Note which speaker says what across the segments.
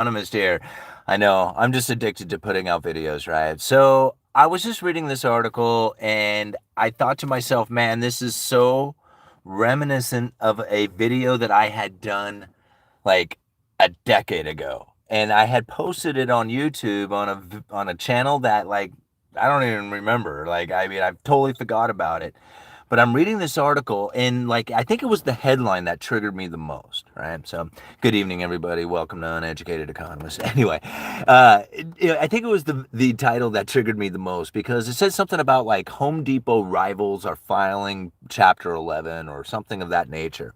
Speaker 1: Economist here. I know, I'm just addicted to putting out videos, right? So I was just reading this article and I thought to myself, man, this is so reminiscent of a video that I had done like a decade ago. And I had posted it on YouTube on a channel that like I don't even remember. Like I mean, I've totally forgot about it. But I'm reading this article and like I think it was the headline that triggered me the most, right? So, good evening everybody. Welcome to Uneducated Economist. Anyway, I think it was the title that triggered me the most because it said something about like Home Depot rivals are filing Chapter 11 or something of that nature.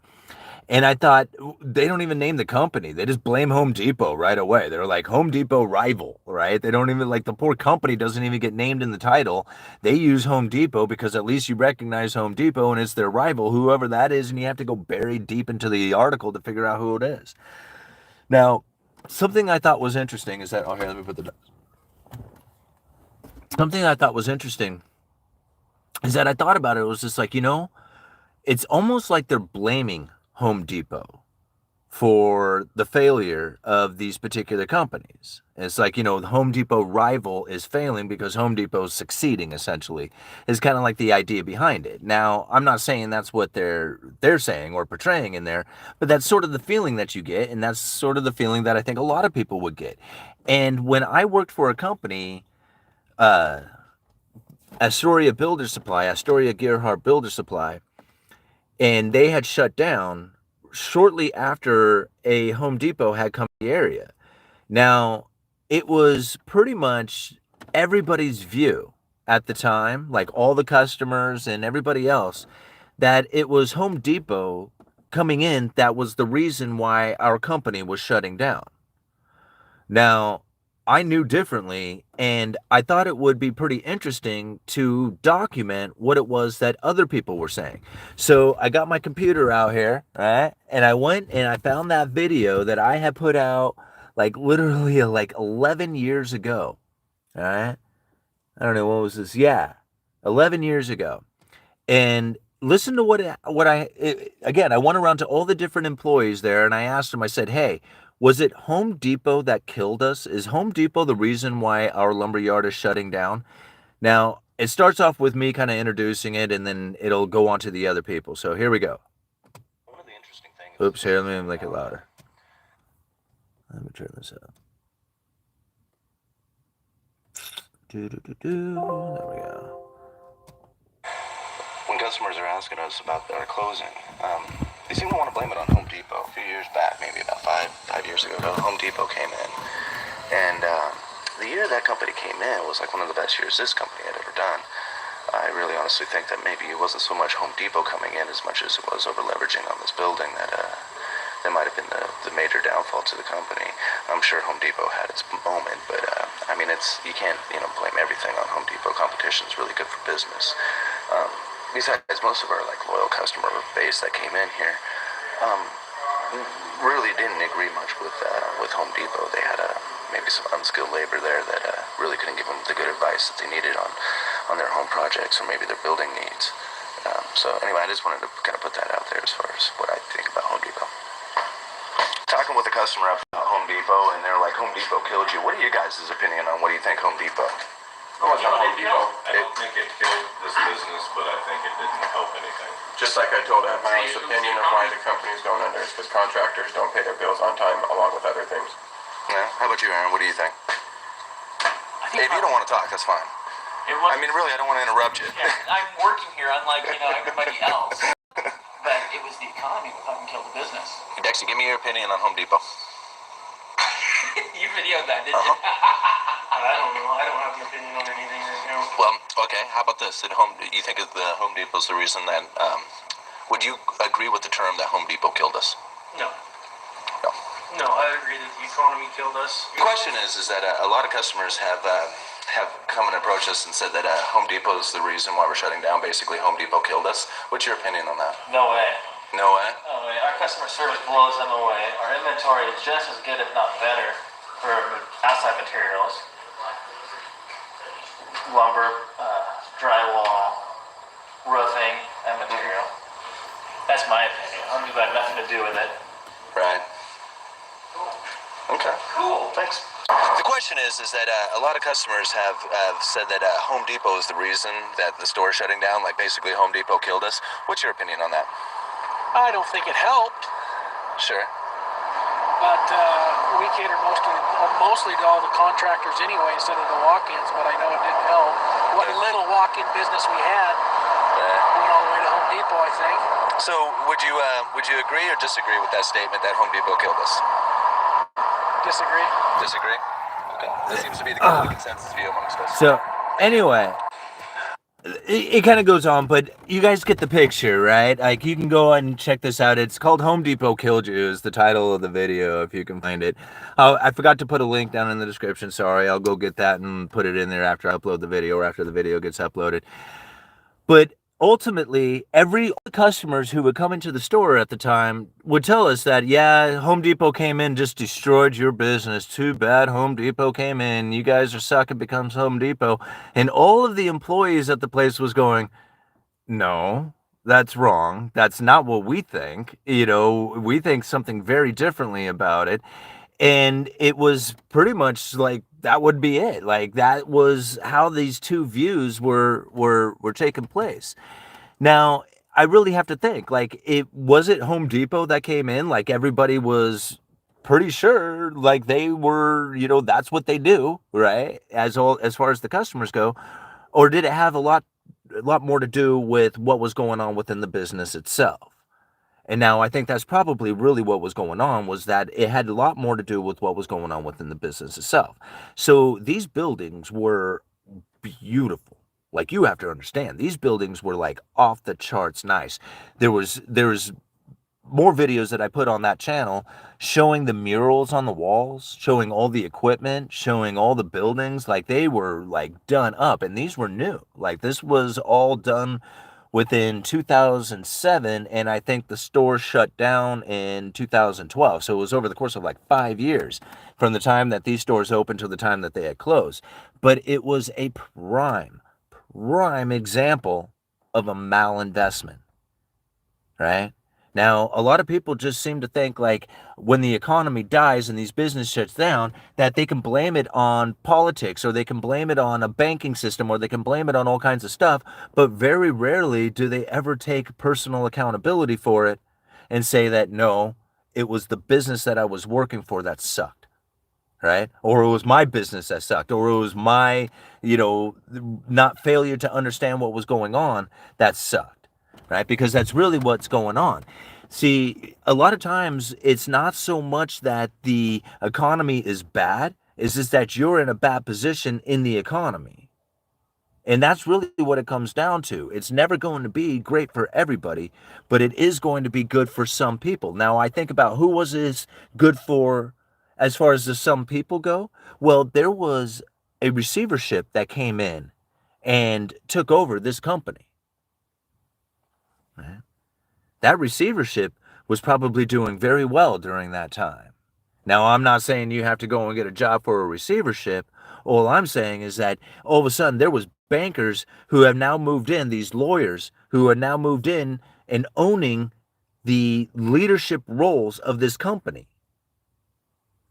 Speaker 1: And I thought they don't even name the company. They just blame Home Depot right away. They're like Home Depot rival, right? They don't even like the poor company doesn't even get named in the title. They use Home Depot because at least you recognize Home Depot and it's their rival, whoever that is, and you have to go buried deep into the article to figure out who it is. Now, something I thought was interesting is that let me put the something I thought was interesting is that I thought about it. It was just like, it's almost like they're blaming Home Depot for the failure of these particular companies. It's like, the Home Depot rival is failing because Home Depot is succeeding, essentially, is kind of like the idea behind it. Now, I'm not saying that's what they're saying or portraying in there, but that's sort of the feeling that you get, and that's sort of the feeling that I think a lot of people would get. And when I worked for a company, uh, Astoria Gerhardt Builder Supply, and they had shut down shortly after a Home Depot had come to the area. Now, it was pretty much everybody's view at the time, like all the customers and everybody else, that it was Home Depot coming in that was the reason why our company was shutting down. Now, I knew differently, and I thought it would be pretty interesting to document what it was that other people were saying. So I got my computer out here, right? And I went and I found that video that I had put out like literally like 11 years ago, all right? I don't know, what was this? Yeah, 11 years ago. And listen to again, I went around to all the different employees there and I asked them, I said, hey, was it Home Depot that killed us? Is Home Depot the reason why our lumberyard is shutting down? Now, it starts off with me kind of introducing it and then it'll go on to the other people. So here we go. One of the interesting things. Oops, here, let me make it louder. Let me turn this up. There we go. When customers are asking us about our closing, they seem to want to blame it on Home Depot. A few years back, maybe about five years ago, Home Depot came in. And the year that company came in was like one of the best years this company had ever done. I really honestly think that maybe it wasn't so much Home Depot coming in as much as it was over leveraging on this building that might have been the major downfall to the company. I'm sure Home Depot had its moment, but I mean, you can't blame everything on Home Depot. Competition is really good for business. Besides, most of our like loyal customer base that came in here really didn't agree much with Home Depot. They had maybe some unskilled labor there that really couldn't give them the good advice that they needed on their home projects or maybe their building needs. So anyway, I just wanted to kind of put that out there as far as what I think about Home Depot. Talking with a customer about Home Depot, and they're like, Home Depot killed you. What are you guys' opinion on what do you think Home Depot?
Speaker 2: Oh, it's not Home Depot. I don't think it killed this business, but I think it didn't help anything.
Speaker 3: Just like I told my honest opinion of why the company's going under is because contractors don't pay their bills on time, along with other things.
Speaker 1: Yeah. How about you, Aaron? What do you think? If you don't want to talk, that's fine. I mean, really, I don't want to interrupt you.
Speaker 4: Yeah, I'm working here, unlike everybody else. But it was the economy that fucking killed the business.
Speaker 1: Dexter, give me your opinion on Home Depot.
Speaker 4: You videoed that, didn't you?
Speaker 2: I don't know. I don't have an opinion on anything right now.
Speaker 1: Well, okay. How about this? You think the Home Depot's the reason that? Would you agree with the term that Home Depot killed us?
Speaker 2: No.
Speaker 1: No.
Speaker 2: No, I agree that the economy killed us.
Speaker 1: The question is that a lot of customers have come and approached us and said that Home Depot is the reason why we're shutting down. Basically, Home Depot killed us. What's your opinion on that?
Speaker 4: No way.
Speaker 1: No way?
Speaker 4: No way. Our customer service blows them away. Our inventory is just as good, if not better, for outside materials. Lumber, drywall, roofing, and material. That's my opinion. Home Depot had nothing to do with it.
Speaker 1: Right. Okay.
Speaker 3: Okay.
Speaker 4: Cool.
Speaker 3: Thanks.
Speaker 1: The question is that a lot of customers have said that Home Depot is the reason that the store is shutting down. Like basically Home Depot killed us. What's your opinion on that?
Speaker 5: I don't think it helped,
Speaker 1: Sure.
Speaker 5: but we cater mostly to all the contractors anyway instead of the walk-ins, but I know it didn't help. What little walk-in business we had went all the way to Home Depot, I think.
Speaker 1: So would you agree or disagree with that statement that Home Depot killed us?
Speaker 5: Disagree.
Speaker 1: Disagree? Okay. That seems to be the consensus view amongst us. So, anyway, it kind of goes on, but you guys get the picture, right? Like, you can go and check this out. It's called Home Depot Killed You is the title of the video, if you can find it. I forgot to put a link down in the description. Sorry, I'll go get that and put it in there after I upload the video or after the video gets uploaded. But ultimately, every customers who would come into the store at the time would tell us that, yeah, Home Depot came in, just destroyed your business. Too bad Home Depot came in. You guys are sucking, becomes Home Depot. And all of the employees at the place was going, no, that's wrong. That's not what we think. You know, we think something very differently about it. And it was pretty much like that would be it. Like that was how these two views were taking place. Now, I really have to think, like, was it Home Depot that came in? Like everybody was pretty sure, like they were, you know, that's what they do, right? As far as the customers go, or did it have a lot more to do with what was going on within the business itself? And now I think that's probably really what was going on, was that it had a lot more to do with what was going on within the business itself. So these buildings were beautiful. Like, you have to understand, these buildings were like off the charts nice. There was more videos that I put on that channel showing the murals on the walls, showing all the equipment, showing all the buildings. Like, they were like done up, and these were new. Like, this was all done within 2007, and I think the store shut down in 2012. So it was over the course of like 5 years from the time that these stores opened to the time that they had closed. But it was a prime example of a malinvestment, right? Now, a lot of people just seem to think like when the economy dies and these business shuts down, that they can blame it on politics, or they can blame it on a banking system, or they can blame it on all kinds of stuff. But very rarely do they ever take personal accountability for it and say that, no, it was the business that I was working for that sucked, right? Or it was my business that sucked, or it was my, you know, not failure to understand what was going on that sucked. Right? Because that's really what's going on. See, a lot of times it's not so much that the economy is bad, it's just that you're in a bad position in the economy. And that's really what it comes down to. It's never going to be great for everybody, but it is going to be good for some people. Now, I think about who was this good for as far as the some people go. Well, there was a receivership that came in and took over this company. Right? That receivership was probably doing very well during that time. Now, I'm not saying you have to go and get a job for a receivership. All I'm saying is that all of a sudden there was bankers who have now moved in, these lawyers who are now moved in and owning the leadership roles of this company,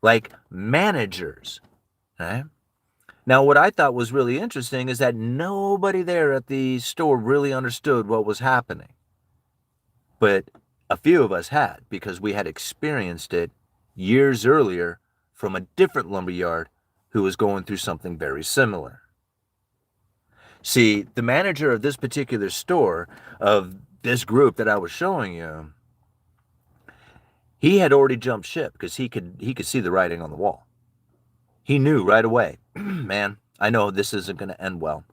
Speaker 1: like managers. Right? Now, what I thought was really interesting is that nobody there at the store really understood what was happening. But a few of us had, because we had experienced it years earlier from a different lumberyard who was going through something very similar. See, the manager of this particular store, of this group that I was showing you, he had already jumped ship because he could see the writing on the wall. He knew right away, man, I know this isn't going to end well.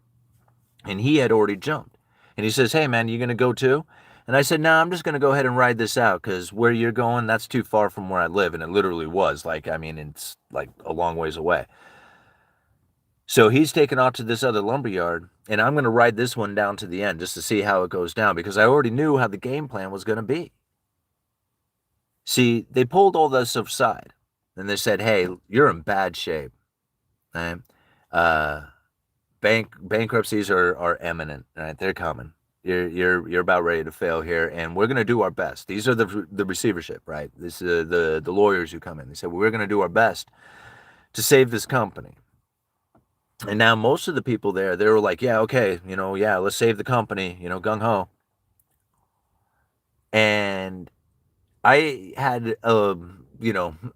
Speaker 1: And he had already jumped. And he says, hey, man, you going to go too? And I said, no, I'm just going to go ahead and ride this out, because where you're going, that's too far from where I live. And it literally was. Like, I mean, it's like a long ways away. So he's taken off to this other lumberyard, and I'm going to ride this one down to the end just to see how it goes down, because I already knew how the game plan was going to be. See, they pulled all this aside, and they said, hey, you're in bad shape. Right? Bankruptcies are imminent. Right? They're coming. You're about ready to fail here, and we're going to do our best. These are the receivership, right? This is the lawyers who come in. They said, well, we're going to do our best to save this company. And now most of the people there, they were like, yeah, okay, yeah, let's save the company, gung ho. And I had a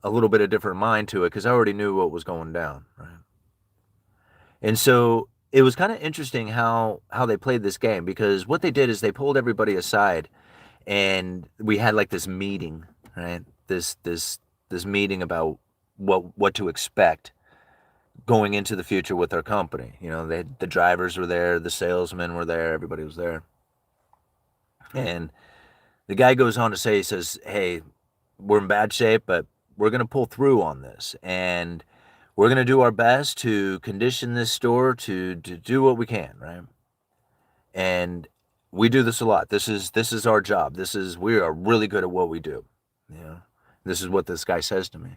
Speaker 1: little bit of different mind to it because I already knew what was going down, right? And so it was kind of interesting how they played this game, because what they did is they pulled everybody aside and we had like this meeting, right? This meeting about what to expect going into the future with our company. The drivers were there, the salesmen were there, everybody was there. And the guy goes on to say, he says, hey, we're in bad shape, but we're going to pull through on this. And we're going to do our best to condition this store to do what we can, right? And we do this a lot. This is our job. We are really good at what we do. This is what this guy says to me.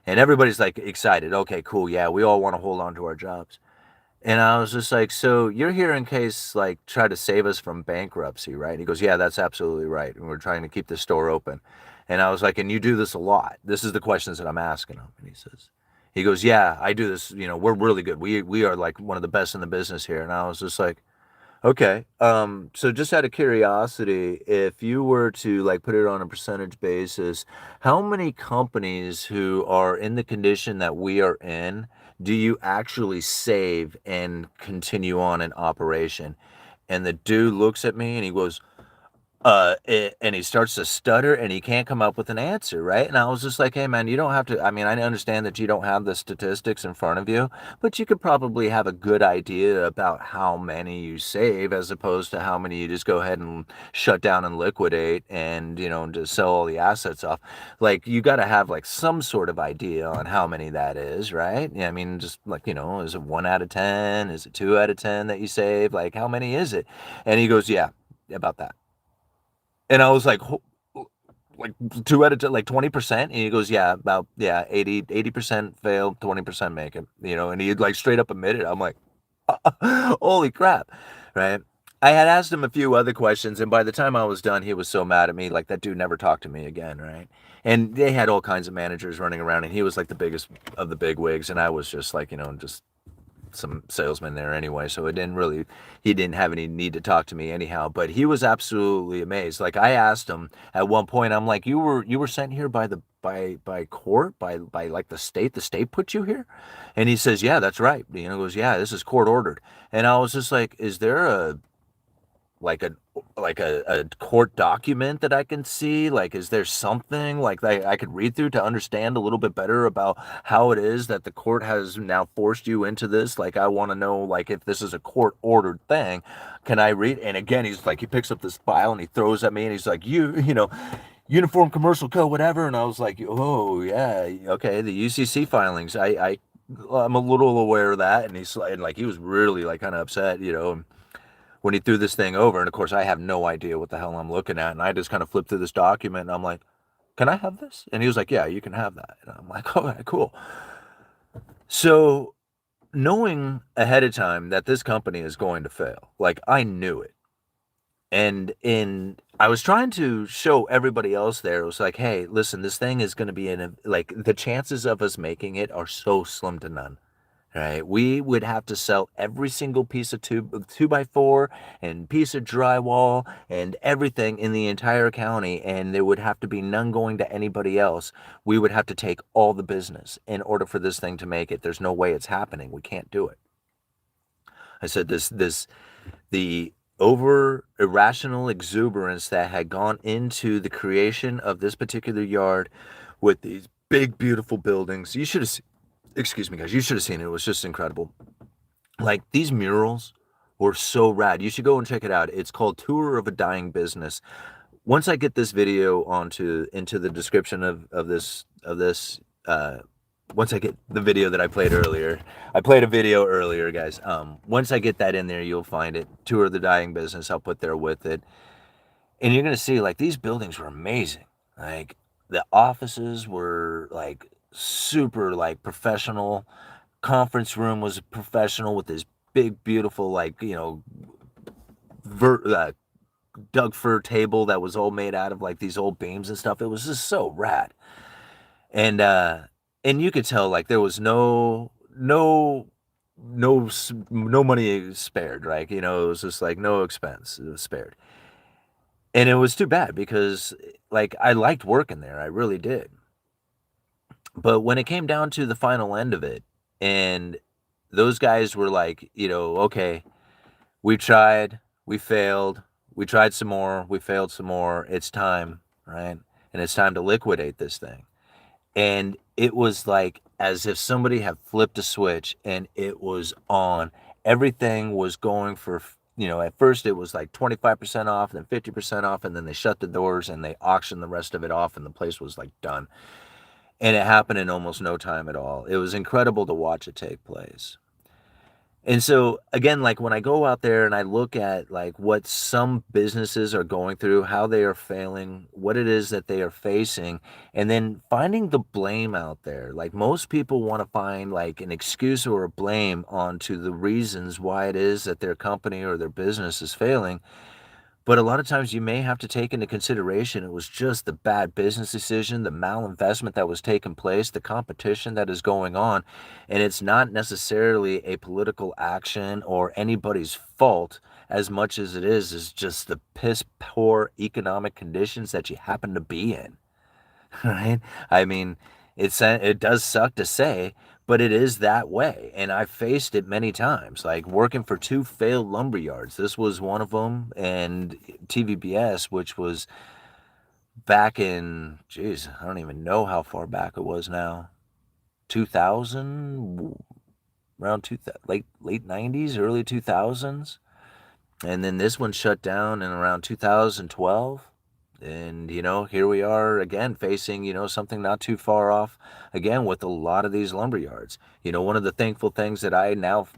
Speaker 1: And everybody's like excited. Okay, cool. Yeah, we all want to hold on to our jobs. And I was just like, so you're here in case, like, try to save us from bankruptcy, right? And he goes, yeah, that's absolutely right. And we're trying to keep the store open. And I was like, and you do this a lot. This is the questions that I'm asking him. And he goes, yeah, I do this. We're really good. We are like one of the best in the business here. And I was just like, okay. So just out of curiosity, if you were to like put it on a percentage basis, how many companies who are in the condition that we are in do you actually save and continue on in operation? And the dude looks at me and he goes, and he starts to stutter and he can't come up with an answer, right? And I was just like, hey man, you don't have to, I mean, I understand that you don't have the statistics in front of you, but you could probably have a good idea about how many you save as opposed to how many you just go ahead and shut down and liquidate and, just sell all the assets off. Like, you got to have like some sort of idea on how many that is, right? Yeah, I mean, just like, is it 1 out of 10? Is it 2 out of 10 that you save? Like, how many is it? And he goes, yeah, about that. And I was like 2 out of 10, like 20%. And he goes, yeah, about, 80% fail, 20% make it, and he'd like straight up admit it. I'm like, holy crap. Right. I had asked him a few other questions, and by the time I was done, he was so mad at me. Like, that dude never talked to me again. Right. And they had all kinds of managers running around, and he was like the biggest of the big wigs. And I was just like, just some salesman there anyway, so he didn't have any need to talk to me anyhow. But he was absolutely amazed. Like, I asked him at one point, I'm like, you were sent here by court, by like the state put you here? And he says, yeah, that's right. Goes, yeah, this is court ordered. And I was just like, is there a court document that I can see? Like, is there something like I could read through to understand a little bit better about how it is that the court has now forced you into this? Like, I want to know, like, if this is a court ordered thing, can I read? And again, he's like, he picks up this file and he throws at me and he's like, Uniform Commercial Code, whatever. And I was like, oh yeah, okay, the UCC filings. I'm a little aware of that. And he was really like kind of upset, when he threw this thing over. And of course, I have no idea what the hell I'm looking at. And I just kind of flipped through this document and I'm like, can I have this? And he was like, yeah, you can have that. And I'm like, okay, cool. So knowing ahead of time that this company is going to fail, like, I knew it. And I was trying to show everybody else there, it was like, hey, listen, this thing is going to be like, the chances of us making it are so slim to none. Right, we would have to sell every single piece of 2x4 and piece of drywall and everything in the entire county, and there would have to be none going to anybody else. We would have to take all the business in order for this thing to make it. There's no way it's happening. We can't do it. I said the irrational exuberance that had gone into the creation of this particular yard with these big, beautiful buildings. You should have Excuse me, guys. You should have seen it. It was just incredible. Like, these murals were so rad. You should go and check it out. It's called Tour of a Dying Business. Once I get this video into the description of this, once I get the video that I played earlier, I played a video earlier, guys. Once I get that in there, you'll find it. Tour of the Dying Business. I'll put there with it. And you're going to see, like, these buildings were amazing. Like, the offices were like super like professional. Conference room was professional with this big, beautiful, like, Doug fir table that was all made out of like these old beams and stuff. It was just so rad. And you could tell like there was no money spared, right? You know, it was just like no expense it was spared. And it was too bad because like I liked working there. I really did. But when it came down to the final end of it, and those guys were like, you know, okay, we tried, we failed, we tried some more, we failed some more. It's time, right? And it's time to liquidate this thing. And it was like as if somebody had flipped a switch and it was on. Everything was going for, you know, at first it was like 25% off, then 50% off, and then they shut the doors and they auctioned the rest of it off, and the place was like done. And it happened in almost no time at all. It was incredible to watch it take place. And so again, like when I go out there and I look at like what some businesses are going through, how they are failing, what it is that they are facing, and then finding the blame out there. Like most people want to find like an excuse or a blame onto the reasons why it is that their company or their business is failing. But a lot of times you may have to take into consideration it was just the bad business decision, the malinvestment that was taking place, the competition that is going on. And it's not necessarily a political action or anybody's fault as much as it is just the piss poor economic conditions that you happen to be in. Right? I mean, it does suck to say, but it is that way. And I've faced it many times, like working for two failed lumber yards. This was one of them, and TVBS, which was back in, geez, I don't even know how far back it was now. 2000, around late 90s, early 2000s. And then this one shut down in around 2012. And, you know, here we are again facing, you know, something not too far off again with a lot of these lumber yards. You know, one of the thankful things that I now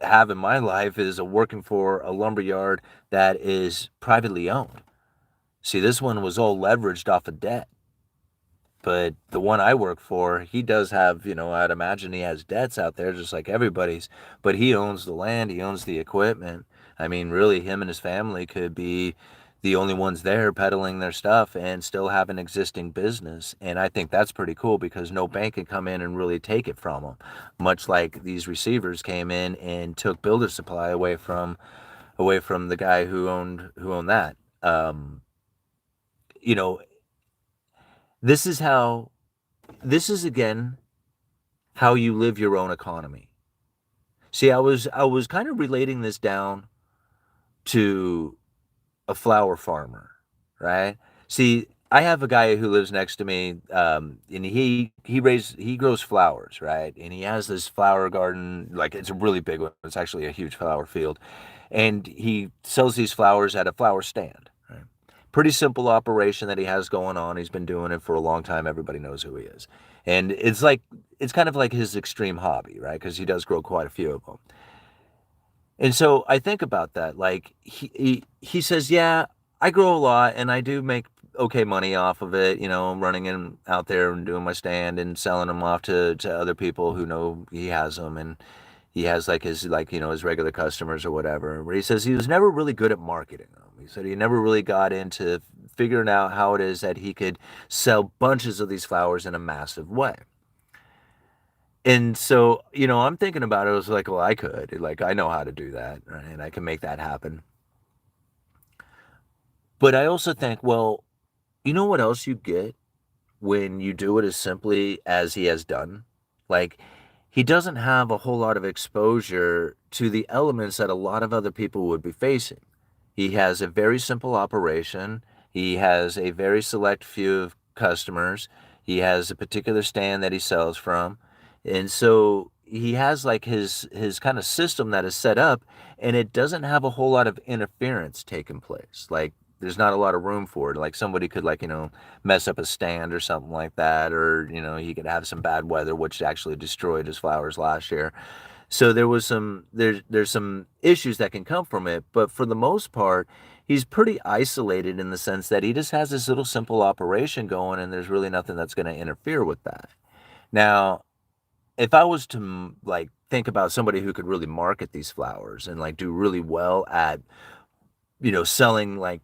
Speaker 1: have in my life is working for a lumber yard that is privately owned. See, this one was all leveraged off of debt. But the one I work for, he does have, you know, I'd imagine he has debts out there just like everybody's, but he owns the land, he owns the equipment. I mean, really, him and his family could be the only ones there peddling their stuff and still have an existing business. And I think that's pretty cool because no bank can come in and really take it from them, much like these receivers came in and took Builder Supply away from the guy who owned that. You know, this is again how you live your own economy. See, I was kind of relating this down to a flower farmer, right? See, I have a guy who lives next to me, and he grows flowers, right? And he has this flower garden, like it's a really big one. It's actually a huge flower field, and he sells these flowers at a flower stand. Right? Pretty simple operation that he has going on. He's been doing it for a long time. Everybody knows who he is, and it's kind of like his extreme hobby, right? Because he does grow quite a few of them. And so I think about that. Like he says, yeah, I grow a lot and I do make okay money off of it. You know, running in out there and doing my stand and selling them off to other people who know he has them, and he has like his you know his regular customers or whatever. But he says he was never really good at marketing them. He said he never really got into figuring out how it is that he could sell bunches of these flowers in a massive way. And so, you know, I'm thinking about it. I was like, well, I could. Like, I know how to do that, right? And I can make that happen. But I also think, well, you know what else you get when you do it as simply as he has done? Like, he doesn't have a whole lot of exposure to the elements that a lot of other people would be facing. He has a very simple operation. He has a very select few of customers. He has a particular stand that he sells from. And so he has like his kind of system that is set up, and it doesn't have a whole lot of interference taking place. Like there's not a lot of room for it. Like somebody could like, you know, mess up a stand or something like that, or, you know, he could have some bad weather, which actually destroyed his flowers last year. So there's some issues that can come from it, but for the most part, he's pretty isolated in the sense that he just has this little simple operation going, and there's really nothing that's going to interfere with that. Now, if I was to like think about somebody who could really market these flowers and like do really well at, you know, selling like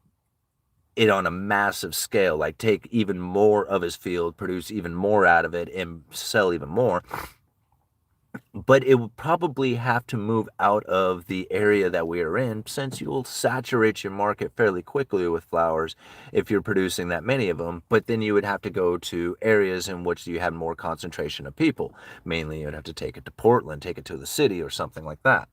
Speaker 1: it on a massive scale, like take even more of his field, produce even more out of it, and sell even more. But it would probably have to move out of the area that we are in, since you'll saturate your market fairly quickly with flowers if you're producing that many of them. But then you would have to go to areas in which you have more concentration of people. Mainly, you'd have to take it to Portland, take it to the city or something like that,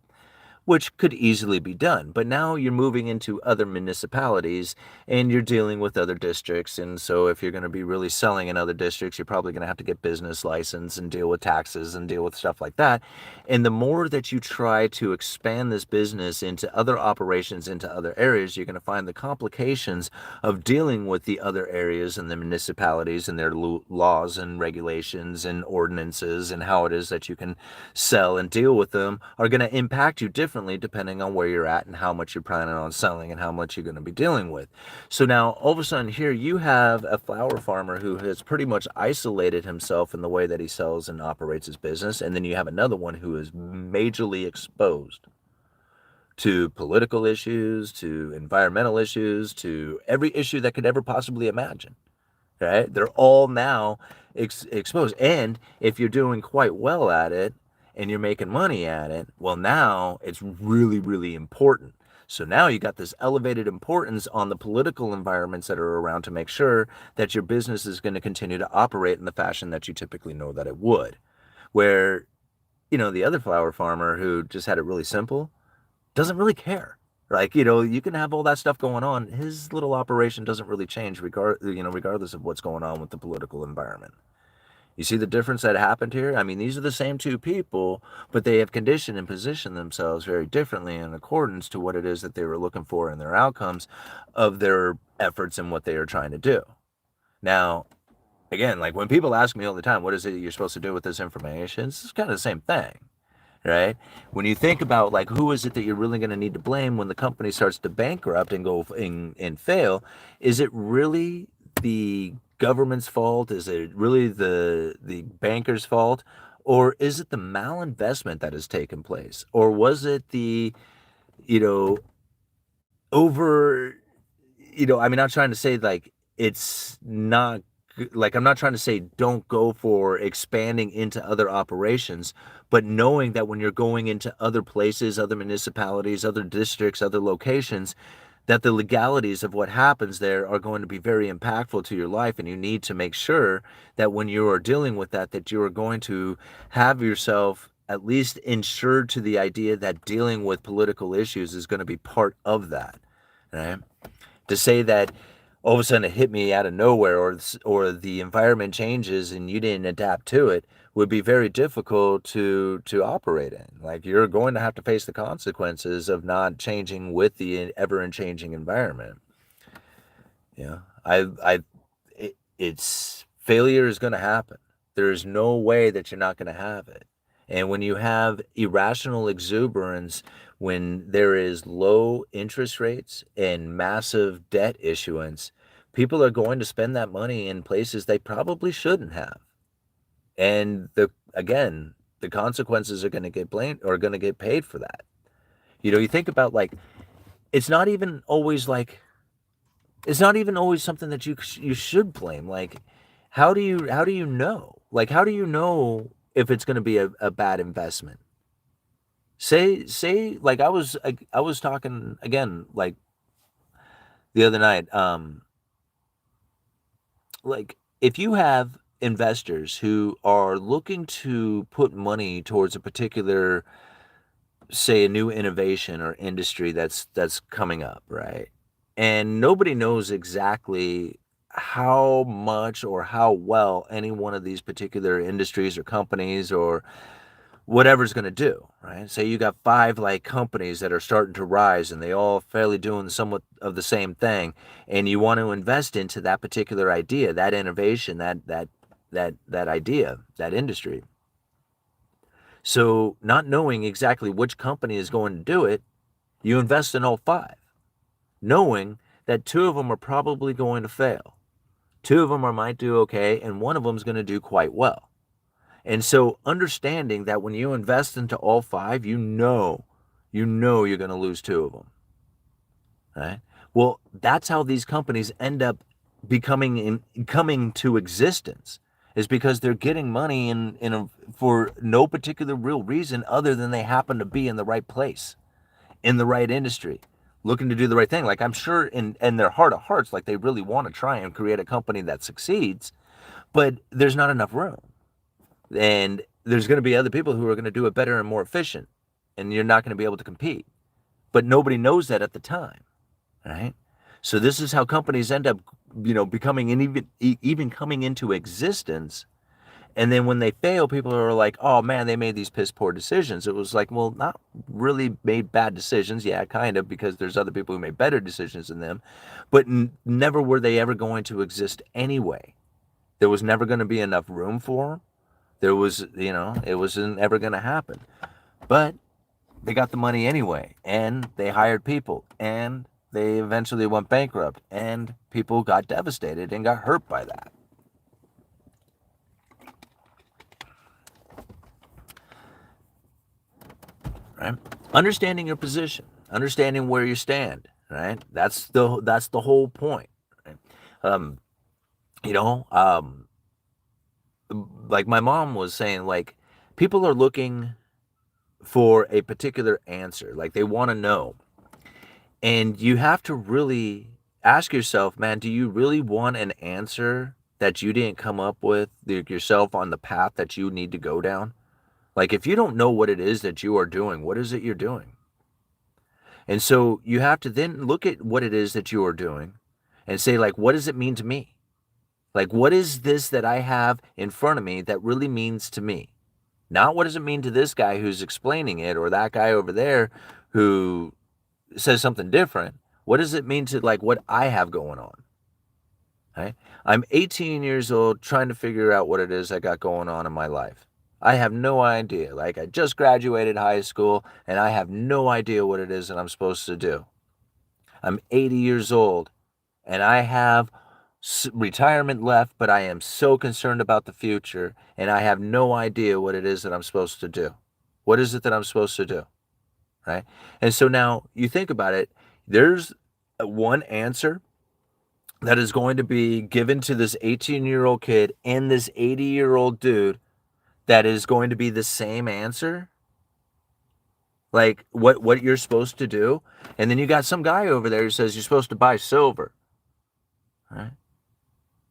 Speaker 1: which could easily be done. But now you're moving into other municipalities and you're dealing with other districts. And so if you're going to be really selling in other districts, you're probably going to have to get business license and deal with taxes and deal with stuff like that. And the more that you try to expand this business into other operations, into other areas, you're going to find the complications of dealing with the other areas and the municipalities and their laws and regulations and ordinances and how it is that you can sell and deal with them are going to impact you differently depending on where you're at and how much you're planning on selling and how much you're going to be dealing with. So now all of a sudden here you have a flower farmer who has pretty much isolated himself in the way that he sells and operates his business, and then you have another one who is majorly exposed to political issues, to environmental issues, to every issue that could ever possibly imagine. Right? They're all now exposed. And if you're doing quite well at it and you're making money at it, well, now it's really, really important. So now you got this elevated importance on the political environments that are around to make sure that your business is going to continue to operate in the fashion that you typically know that it would. Where, the other flower farmer who just had it really simple doesn't really care. Like, you can have all that stuff going on. His little operation doesn't really change regardless of what's going on with the political environment. You see the difference that happened here? I mean, these are the same two people, but they have conditioned and positioned themselves very differently in accordance to what it is that they were looking for in their outcomes of their efforts and what they are trying to do. Now, again, like when people ask me all the time, what is it you're supposed to do with this information? It's kind of the same thing. Right? When you think about like who is it that you're really going to need to blame when the company starts to bankrupt and go and fail, is it really the government's fault? Is it really the banker's fault? Or is it the malinvestment that has taken place? Or was it the, over, I'm not trying to say like it's not, like I'm not trying to say don't go for expanding into other operations, but knowing that when you're going into other places, other municipalities, other districts, other locations, that the legalities of what happens there are going to be very impactful to your life, and you need to make sure that when you are dealing with that you are going to have yourself at least insured to the idea that dealing with political issues is going to be part of that, right? To say that all of a sudden it hit me out of nowhere, or the environment changes and you didn't adapt to it, would be very difficult to operate in. Like, you're going to have to face the consequences of not changing with the ever-changing environment. It's failure is going to happen. There is no way that you're not going to have it. And when you have irrational exuberance, when there is low interest rates and massive debt issuance, people are going to spend that money in places they probably shouldn't have. And the consequences are going to get blamed or going to get paid for that. You think about, like, it's not even always something that you should blame. Like, how do you know? Like, how do you know if it's going to be a bad investment? Say like I was talking again, like the other night, like if you have investors who are looking to put money towards a particular, say, a new innovation or industry that's coming up, right? And nobody knows exactly how much or how well any one of these particular industries or companies or whatever's going to do, right? Say you got 5 like companies that are starting to rise and they all fairly doing somewhat of the same thing, and you want to invest into that particular idea, that innovation, that idea, that industry. So not knowing exactly which company is going to do it, you invest in all 5, knowing that 2 of them are probably going to fail. 2 of them might do okay, and 1 of them is going to do quite well. And so understanding that when you invest into all 5, you know you're going to lose 2 of them, right? Well, that's how these companies end up coming to existence, is because they're getting money for no particular real reason other than they happen to be in the right place, in the right industry, looking to do the right thing. Like, I'm sure in their heart of hearts, like, they really want to try and create a company that succeeds, but there's not enough room. And there's going to be other people who are going to do it better and more efficient, and you're not going to be able to compete. But nobody knows that at the time, right? So this is how companies end up, becoming and even coming into existence. And then when they fail, people are like, oh man, they made these piss poor decisions. It was like, well, not really made bad decisions. Yeah, kind of, because there's other people who made better decisions than them, but never were they ever going to exist anyway. There was never going to be enough room for them. There was, it wasn't ever going to happen. But they got the money anyway, and they hired people, and they eventually went bankrupt, and people got devastated and got hurt by that. Right? Understanding your position, understanding where you stand, right? That's the whole point. Right? Like my mom was saying, like, people are looking for a particular answer, like they want to know. And you have to really ask yourself, man, do you really want an answer that you didn't come up with yourself on the path that you need to go down? Like, if you don't know what it is that you are doing, what is it you're doing? And so you have to then look at what it is that you are doing and say, like, what does it mean to me? Like, what is this that I have in front of me that really means to me? Not what does it mean to this guy who's explaining it, or that guy over there who says something different. What does it mean to, like, what I have going on? Right? I'm 18 years old trying to figure out what it is I got going on in my life. I have no idea. Like, I just graduated high school and I have no idea what it is that I'm supposed to do. I'm 80 years old and I have retirement left, but I am so concerned about the future and I have no idea what it is that I'm supposed to do. What is it that I'm supposed to do? Right? And so now you think about it, there's one answer that is going to be given to this 18-year-old kid and this 80-year-old dude that is going to be the same answer. Like what you're supposed to do. And then you got some guy over there who says you're supposed to buy silver. Right?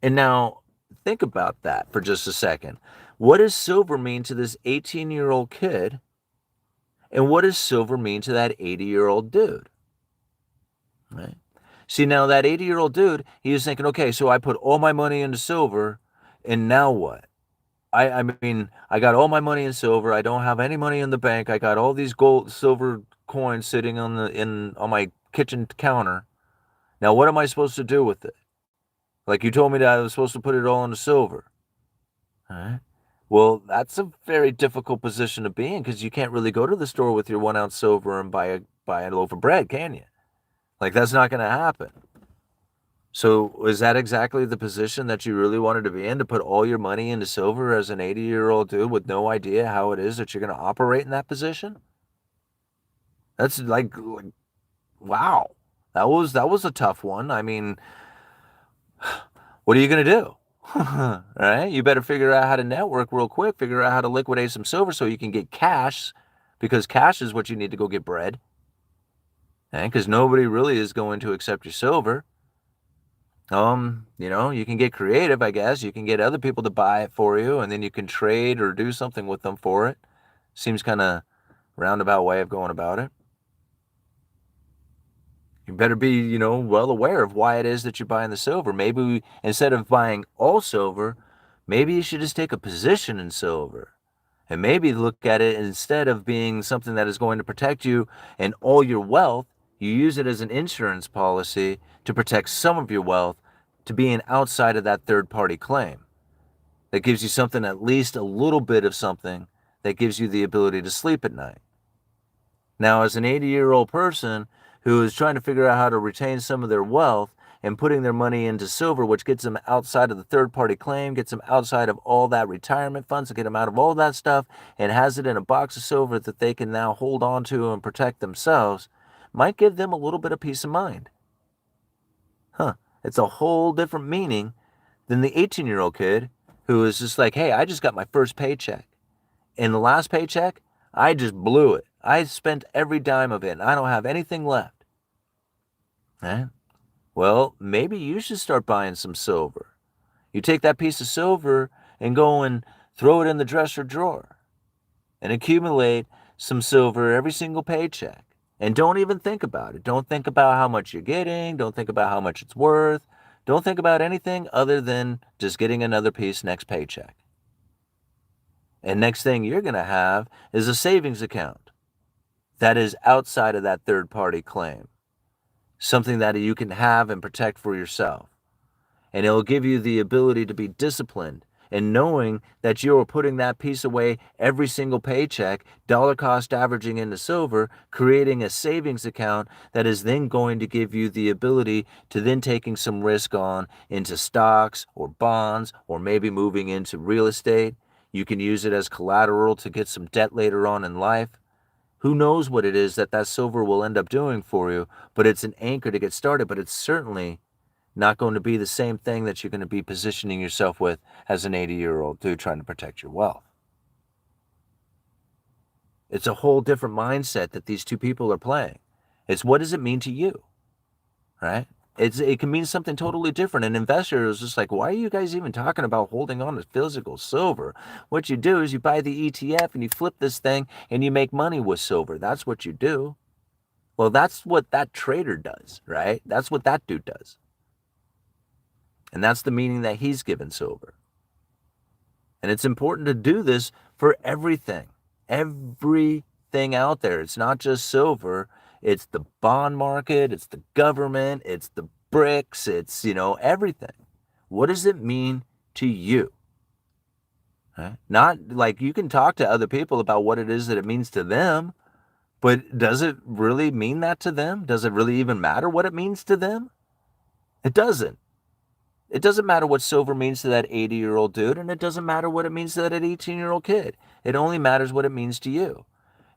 Speaker 1: And now think about that for just a second. What does silver mean to this 18-year-old kid? And what does silver mean to that 80-year-old dude? Right? See, now that 80-year-old dude, he was thinking, okay, so I put all my money into silver, and now what? I mean, I got all my money in silver. I don't have any money in the bank. I got all these silver coins sitting on my kitchen counter. Now, what am I supposed to do with it? Like, you told me that I was supposed to put it all into silver. All right. Well, that's a very difficult position to be in, because you can't really go to the store with your 1 ounce silver and buy a loaf of bread, can you? Like, that's not going to happen. So is that exactly the position that you really wanted to be in, to put all your money into silver as an 80-year-old dude with no idea how it is that you're going to operate in that position? That's like wow. That was a tough one. I mean, what are you going to do? Right? You better figure out how to network real quick, figure out how to liquidate some silver so you can get cash, because cash is what you need to go get bread. Because nobody really is going to accept your silver. You can get creative, I guess. You can get other people to buy it for you, and then you can trade or do something with them for it. Seems kind of roundabout way of going about it. You better be, well aware of why it is that you're buying the silver. Maybe instead of buying all silver, maybe you should just take a position in silver. And maybe look at it, instead of being something that is going to protect you and all your wealth, you use it as an insurance policy to protect some of your wealth, to being outside of that third-party claim. That gives you something, at least a little bit of something, that gives you the ability to sleep at night. Now, as an 80-year-old person who is trying to figure out how to retain some of their wealth and putting their money into silver, which gets them outside of the third-party claim, gets them outside of all that retirement funds, to get them out of all that stuff, and has it in a box of silver that they can now hold on to and protect themselves, might give them a little bit of peace of mind. It's a whole different meaning than the 18-year-old kid who is just like, hey, I just got my first paycheck. And the last paycheck, I just blew it. I spent every dime of it, and I don't have anything left. Right? Well, maybe you should start buying some silver. You take that piece of silver and go and throw it in the dresser drawer and accumulate some silver every single paycheck. And don't even think about it. Don't think about how much you're getting. Don't think about how much it's worth. Don't think about anything other than just getting another piece next paycheck. And next thing you're going to have is a savings account that is outside of that third-party claim. Something that you can have and protect for yourself. And it'll give you the ability to be disciplined and knowing that you're putting that piece away every single paycheck, dollar cost averaging into silver, creating a savings account that is then going to give you the ability to then taking some risk on into stocks or bonds or maybe moving into real estate. You can use it as collateral to get some debt later on in life. Who knows what it is that silver will end up doing for you, but it's an anchor to get started, but it's certainly not going to be the same thing that you're going to be positioning yourself with as an 80-year-old dude trying to protect your wealth. It's a whole different mindset that these two people are playing. It's what does it mean to you, right? It can mean something totally different. An investor is just like, why are you guys even talking about holding on to physical silver? What you do is you buy the ETF and you flip this thing and you make money with silver. That's what you do. Well, that's what that trader does, right? That's what that dude does. And that's the meaning that he's given silver. And it's important to do this for everything out there. It's not just silver. It's the bond market. It's the government. It's the BRICS. It's, everything. What does it mean to you? Right? Not like you can talk to other people about what it is that it means to them, but does it really mean that to them? Does it really even matter what it means to them? It doesn't. It doesn't matter what silver means to that 80-year-old dude, and it doesn't matter what it means to that 18-year-old kid. It only matters what it means to you.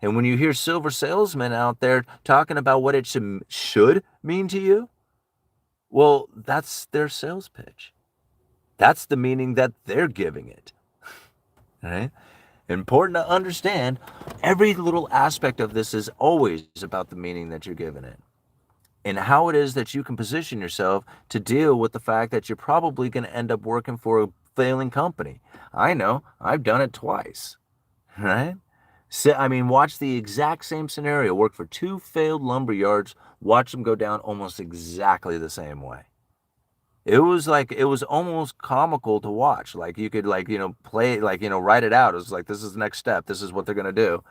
Speaker 1: And when you hear silver salesmen out there talking about what it should mean to you, well, that's their sales pitch. That's the meaning that they're giving it. Right? Important to understand, every little aspect of this is always about the meaning that you're giving it. And how it is that you can position yourself to deal with the fact that you're probably going to end up working for a failing company. I know, I've done it twice, right? So, watch the exact same scenario, work for two failed lumber yards, watch them go down almost exactly the same way. It was almost comical to watch. Like you could play, write it out. It was like, this is the next step. This is what they're going to do.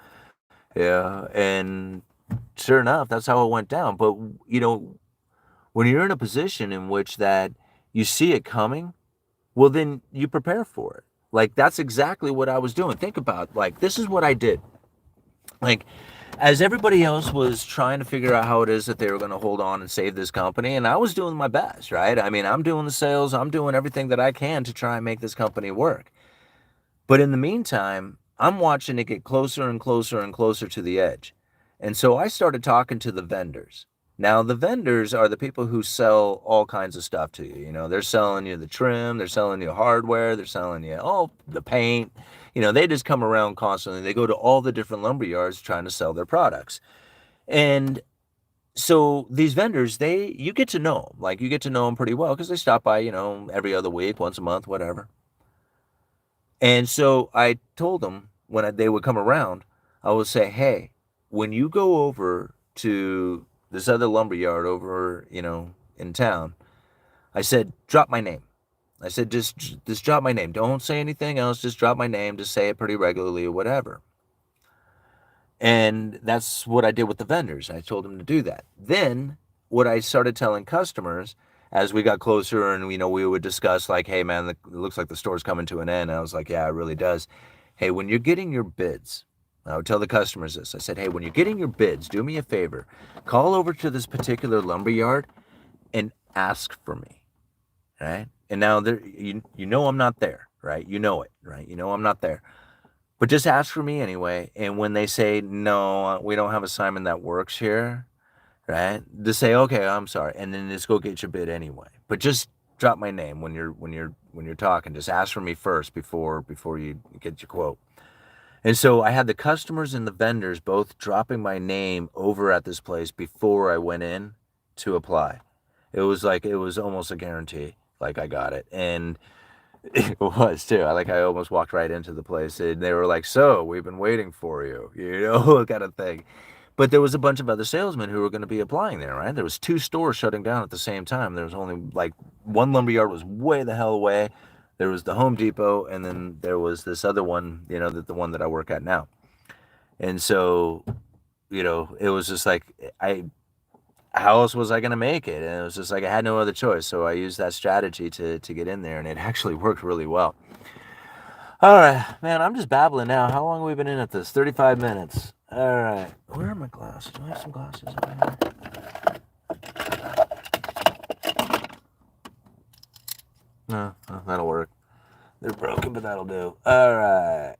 Speaker 1: Yeah. And sure enough, that's how it went down. But, when you're in a position in which that you see it coming, well, then you prepare for it. Like, that's exactly what I was doing. Think about, this is what I did. As everybody else was trying to figure out how it is that they were going to hold on and save this company, and I was doing my best, right? I'm doing the sales. I'm doing everything that I can to try and make this company work. But in the meantime, I'm watching it get closer and closer and closer to the edge. And so I started talking to the vendors. Now, the vendors are the people who sell all kinds of stuff to you. They're selling you the trim, they're selling you hardware, they're selling you, the paint. They just come around constantly. They go to all the different lumber yards trying to sell their products. And so these vendors, you get to know them. You get to know them pretty well because they stop by, every other week, once a month, whatever. And so I told them when they would come around, I would say, hey, when you go over to this other lumber yard over, in town, I said, drop my name. I said, just drop my name. Don't say anything else. Just drop my name. Just say it pretty regularly or whatever. And that's what I did with the vendors. I told them to do that. Then what I started telling customers as we got closer and, we would discuss hey, man, it looks like the store's coming to an end. And I was like, yeah, it really does. Hey, when you're getting your bids, I would tell the customers this. I said, hey, when you're getting your bids, do me a favor. Call over to this particular lumber yard and ask for me, right? And now you know I'm not there, right? You know it, right? I'm not there. But just ask for me anyway. And when they say, no, we don't have a Simon that works here, right? To say, okay, I'm sorry, and then just go get your bid anyway. But just drop my name when you're talking. Just ask for me first before you get your quote. And so I had the customers and the vendors both dropping my name over at this place before I went in to apply. It was almost a guarantee. Like I got it. And it was too. I almost walked right into the place and they were like, "So, we've been waiting for you," kind of thing. But there was a bunch of other salesmen who were going to be applying there, right? There was 2 stores shutting down at the same time. There was only like one lumberyard was way the hell away. There was the Home Depot, and then there was this other one, the one that I work at now. And so, it was just like how else was I going to make it? And it was just like I had no other choice. So I used that strategy to get in there, and it actually worked really well. All right, man, I'm just babbling now. How long have we been in at this? 35 minutes. All right. Where are my glasses? Do I have some glasses over here? No, that'll work. They're broken, but that'll do. All right.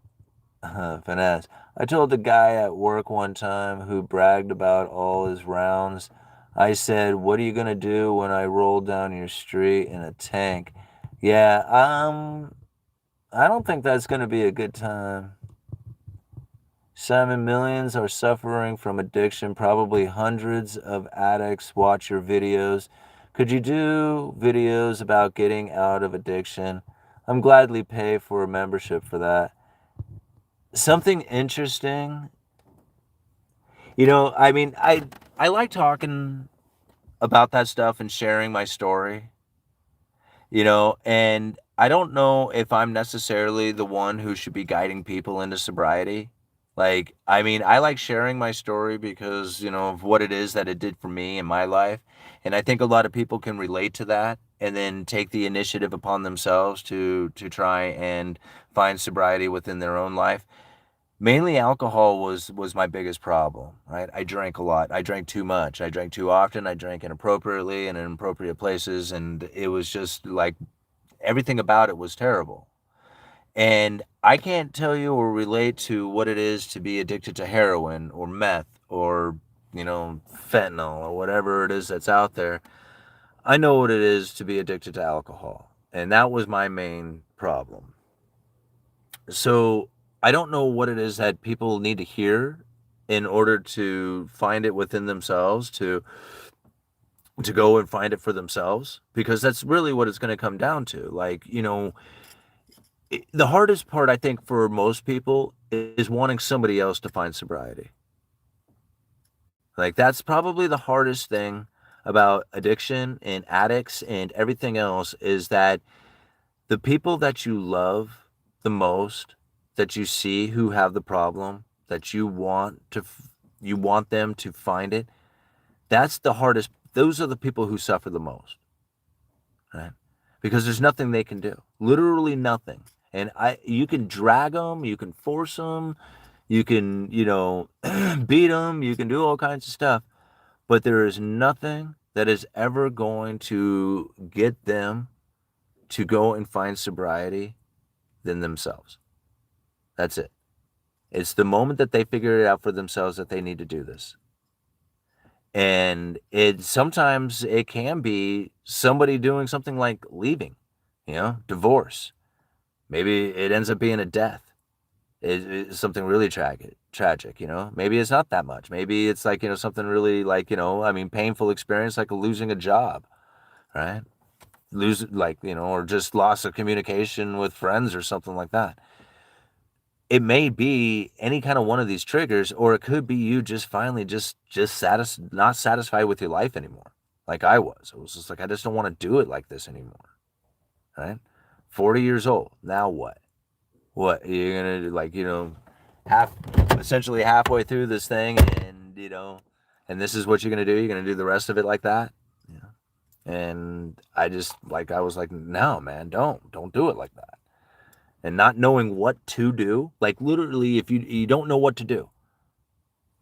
Speaker 1: Finesse. I told the guy at work one time who bragged about all his rounds, I said, "What are you going to do when I roll down your street in a tank?" Yeah, I don't think that's going to be a good time. Simon, millions are suffering from addiction. Probably hundreds of addicts watch your videos. Could you do videos about getting out of addiction? I'm gladly pay for a membership for that. Something interesting. I like talking about that stuff and sharing my story. And I don't know if I'm necessarily the one who should be guiding people into sobriety. I like sharing my story because, of what it is that it did for me in my life. And I think a lot of people can relate to that and then take the initiative upon themselves to try and find sobriety within their own life. Mainly alcohol was my biggest problem, right? I drank a lot. I drank too much. I drank too often. I drank inappropriately and in inappropriate places. And it was just like everything about it was terrible. And I can't tell you or relate to what it is to be addicted to heroin or meth or, fentanyl or whatever it is that's out there. I know what it is to be addicted to alcohol. And that was my main problem. So I don't know what it is that people need to hear in order to find it within themselves, to go and find it for themselves, because that's really what it's going to come down to. The hardest part, I think, for most people is wanting somebody else to find sobriety. Like, that's probably the hardest thing about addiction and addicts and everything else, is that the people that you love the most, that you see who have the problem, that you want them to find it, that's the hardest. Those are the people who suffer the most, right? Because there's nothing they can do, literally nothing. And you can drag them, you can force them, you can, beat them, you can do all kinds of stuff, but there is nothing that is ever going to get them to go and find sobriety than themselves. That's it. It's the moment that they figure it out for themselves that they need to do this. And sometimes it can be somebody doing something like leaving, divorce. Maybe it ends up being a death. It's something really tragic, Maybe it's not that much. Maybe it's like, something really like, painful experience, like losing a job, right? Or just loss of communication with friends or something like that. It may be any kind of one of these triggers, or it could be you just finally just not satisfied with your life anymore. Like I was. It was just like, I just don't want to do it like this anymore. Right? 40 years old. Now what? What? You're going to essentially halfway through this thing, and, and this is what you're going to do? You're going to do the rest of it like that? And I was like, no, man, don't do it like that. And not knowing what to do, like literally, if you don't know what to do,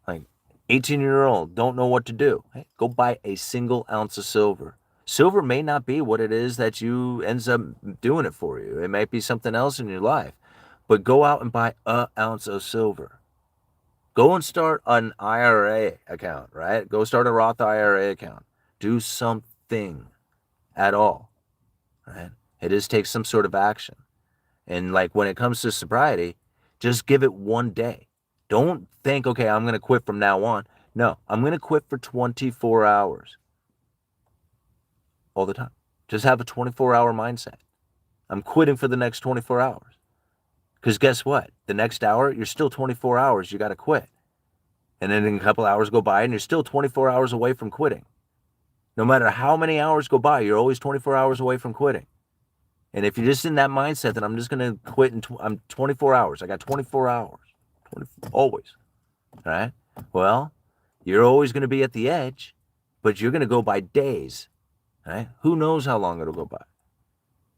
Speaker 1: like 18-year-old don't know what to do, hey, go buy a single ounce of silver. Silver may not be what it is that you ends up doing it for you. It might be something else in your life, but go out and buy an ounce of silver. Go and start an IRA account, right? Go start a Roth IRA account. Do something at all, right? It just takes some sort of action. And like when it comes to sobriety, just give it one day. Don't think, okay, I'm going to quit from now on. No, I'm going to quit for 24 hours all the time. Just have a 24-hour mindset. I'm quitting for the next 24 hours. Because guess what? The next hour, you're still 24 hours. You got to quit. And then a couple hours go by and you're still 24 hours away from quitting. No matter how many hours go by, you're always 24 hours away from quitting. And if you're just in that mindset that I'm just going to quit in I'm 24 hours. I got 24 hours. Always. All right? Well, you're always going to be at the edge, but you're going to go by days. Right? Who knows how long it'll go by?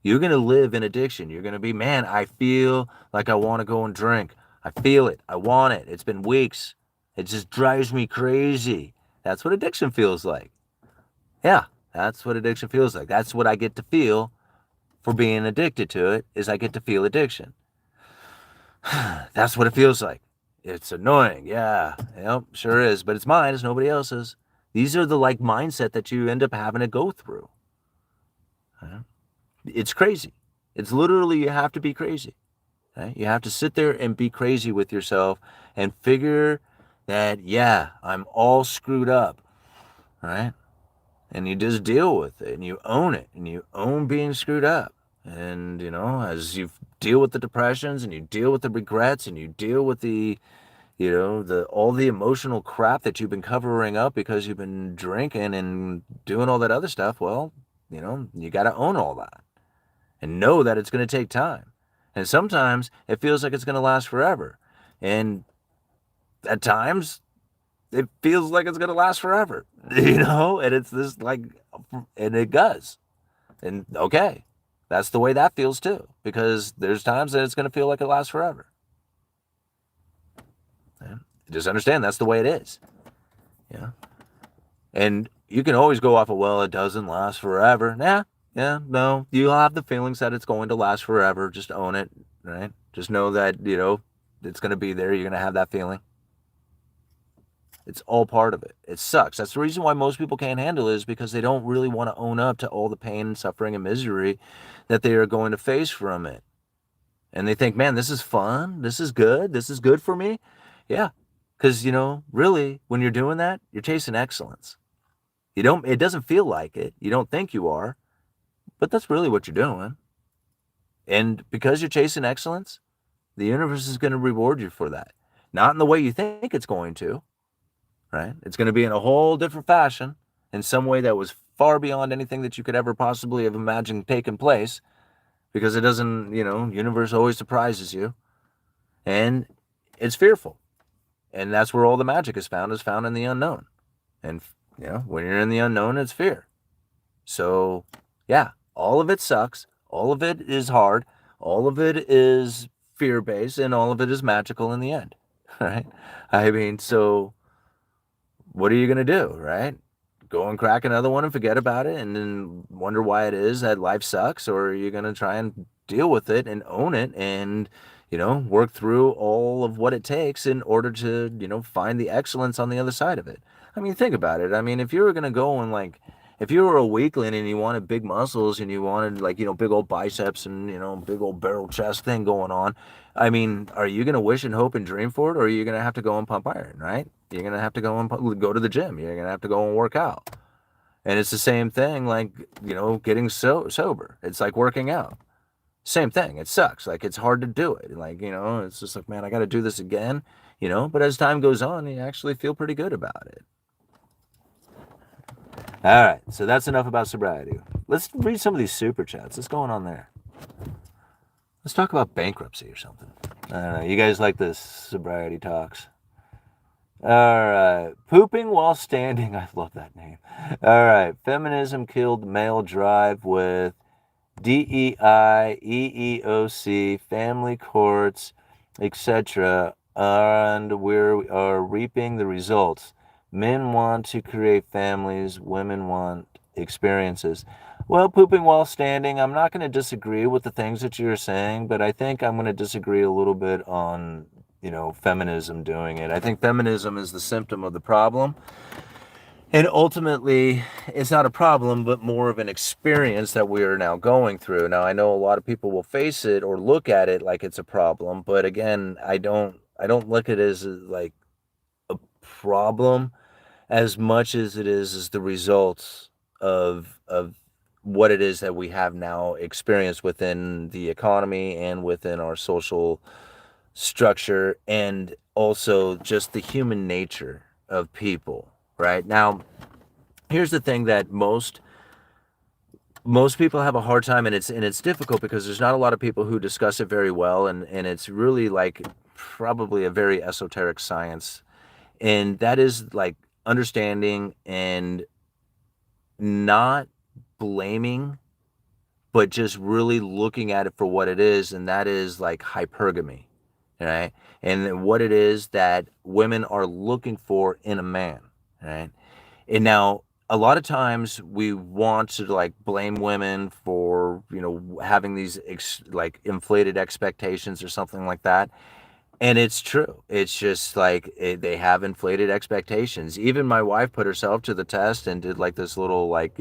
Speaker 1: You're going to live in addiction. You're going to be, man, I feel like I want to go and drink. I feel it. I want it. It's been weeks. It just drives me crazy. That's what addiction feels like. Yeah, that's what addiction feels like. That's what I get to feel for being addicted to it, is I get to feel addiction. That's what it feels like. It's annoying. Yeah, yep, sure is. But it's mine. It's nobody else's. These are the like mindset that you end up having to go through. It's crazy. It's literally, you have to be crazy. Right? You have to sit there and be crazy with yourself and figure that, yeah, I'm all screwed up. Right? And you just deal with it and you own it and you own being screwed up. And, you know, as you deal with the depressions and you deal with the regrets and you deal with the, you know, all the emotional crap that you've been covering up because you've been drinking and doing all that other stuff, well, you know, you got to own all that and know that it's going to take time. And sometimes it feels like it's going to last forever. And at times it feels like it's going to last forever, you know, and it's this like, and it does. And okay, that's the way that feels too, because there's times that it's going to feel like it lasts forever. Yeah. Just understand that's the way it is. Yeah. And you can always go off of, well, it doesn't last forever. Yeah, no, you'll have the feelings that it's going to last forever. Just own it, right? Just know that, you know, it's going to be there. You're going to have that feeling. It's all part of it. It sucks. That's the reason why most people can't handle it, is because they don't really want to own up to all the pain and suffering and misery that they are going to face from it. And they think, man, this is fun. This is good. This is good for me. Yeah. Because, you know, really, when you're doing that, you're chasing excellence. It doesn't feel like it. You don't think you are, but that's really what you're doing. And because you're chasing excellence, the universe is going to reward you for that. Not in the way you think it's going to, right? It's going to be in a whole different fashion, in some way that was far beyond anything that you could ever possibly have imagined taking place, because it doesn't, you know, universe always surprises you. And it's fearful. And that's where all the magic is found in the unknown. And, you know, when you're in the unknown, it's fear. So, yeah, all of it sucks. All of it is hard. All of it is fear-based, and all of it is magical in the end, right? I mean, so what are you going to do, right? Go and crack another one and forget about it and then wonder why it is that life sucks? Or are you going to try and deal with it and own it and, you know, work through all of what it takes in order to, you know, find the excellence on the other side of it? I mean, think about it. I mean, if you were going to go and like, if you were a weakling and you wanted big muscles and you wanted like, you know, big old biceps and, you know, big old barrel chest thing going on, I mean, are you going to wish and hope and dream for it? Or are you going to have to go and pump iron, right? You're going to have to go to the gym. You're going to have to go and work out. And it's the same thing, like, you know, getting sober. It's like working out. Same thing. It sucks. Like, it's hard to do it. Like, you know, it's just like, man, I got to do this again, you know, but as time goes on, you actually feel pretty good about it. All right. So that's enough about sobriety. Let's read some of these super chats. What's going on there? Let's talk about bankruptcy or something. I don't know. You guys like this sobriety talks? All right. Pooping while standing. I love that name. All right. Feminism killed male drive with DEI, EEOC, family courts, etc. And we are reaping the results. Men want to create families. Women want experiences. Well, pooping while standing, I'm not going to disagree with the things that you're saying, but I think I'm going to disagree a little bit on feminism doing it. I think feminism is the symptom of the problem. And ultimately, it's not a problem, but more of an experience that we are now going through. Now, I know a lot of people will face it or look at it like it's a problem, but again, I don't look at it as like a problem as much as it is the results of what it is that we have now experienced within the economy and within our social structure, and also just the human nature of people. Right now, here's the thing that most people have a hard time, and it's difficult because there's not a lot of people who discuss it very well, and it's really like probably a very esoteric science, and that is like understanding and not blaming, but just really looking at it for what it is, and that is like hypergamy, right? And what it is that women are looking for in a man, right? And now a lot of times we want to like blame women for, having these like inflated expectations or something like that. And it's true. It's just like they have inflated expectations. Even my wife put herself to the test and did like this little like,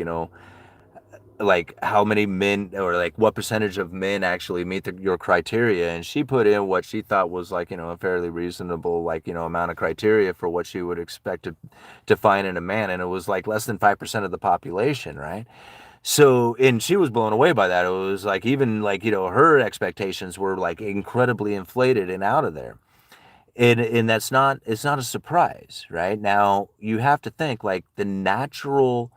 Speaker 1: like how many men or like what percentage of men actually meet your criteria, and she put in what she thought was like a fairly reasonable like amount of criteria for what she would expect to find in a man, and it was like less than 5% of the population, right? So, and she was blown away by that. It was like even like her expectations were like incredibly inflated and out of there, and that's not, it's not a surprise. Right now you have to think like the natural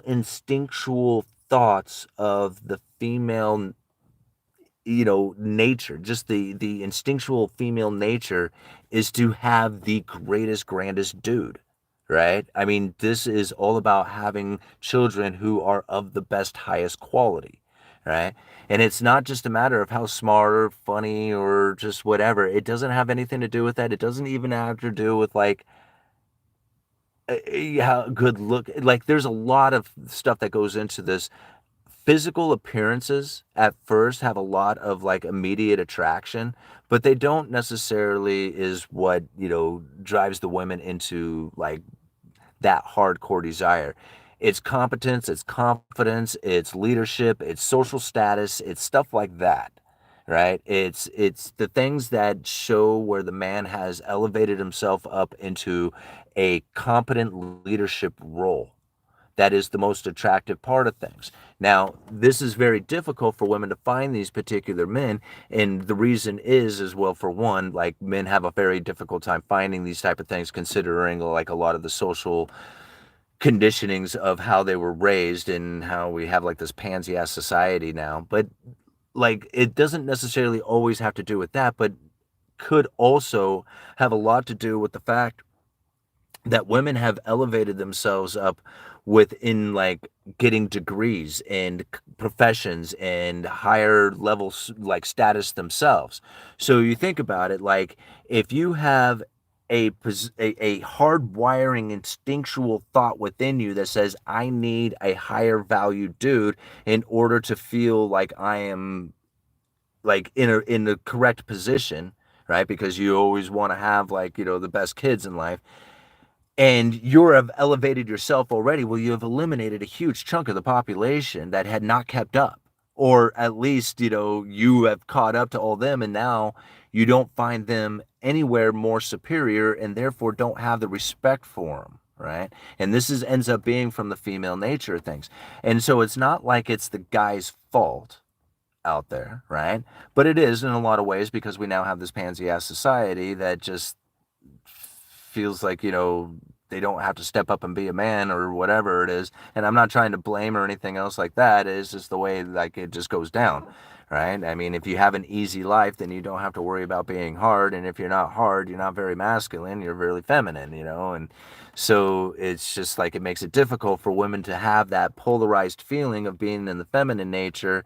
Speaker 1: instinctual thoughts of the female, nature, just the instinctual female nature is to have the greatest, grandest dude, right? I mean, this is all about having children who are of the best, highest quality, right? And it's not just a matter of how smart or funny or just whatever. It doesn't have anything to do with that. It doesn't even have to do with like how good look, like there's a lot of stuff that goes into this. Physical appearances at first have a lot of like immediate attraction, but they don't necessarily is what drives the women into like that hardcore desire. It's competence, it's confidence, it's leadership, it's social status, it's stuff like that, right? It's the things that show where the man has elevated himself up into a competent leadership role. That is the most attractive part of things. Now, this is very difficult for women to find these particular men, and the reason is as well, for one, like men have a very difficult time finding these type of things, considering like a lot of the social conditionings of how they were raised and how we have like this pansy ass society now. But like it doesn't necessarily always have to do with that, but could also have a lot to do with the fact that women have elevated themselves up within like getting degrees and professions and higher levels like status themselves. So you think about it, like if you have a hard wiring instinctual thought within you that says I need a higher value dude in order to feel like I am like in the correct position, right? Because you always want to have like the best kids in life, and you have elevated yourself already, well, you have eliminated a huge chunk of the population that had not kept up. Or at least, you have caught up to all them, and now you don't find them anywhere more superior and therefore don't have the respect for them, right? And this ends up being from the female nature of things. And so it's not like it's the guy's fault out there, right? But it is in a lot of ways, because we now have this pansy ass society that just feels like they don't have to step up and be a man or whatever it is. And I'm not trying to blame or anything else like that. It's just the way like it just goes down, right? I mean, if you have an easy life, then you don't have to worry about being hard, and if you're not hard, you're not very masculine, you're really feminine, and so it's just like it makes it difficult for women to have that polarized feeling of being in the feminine nature.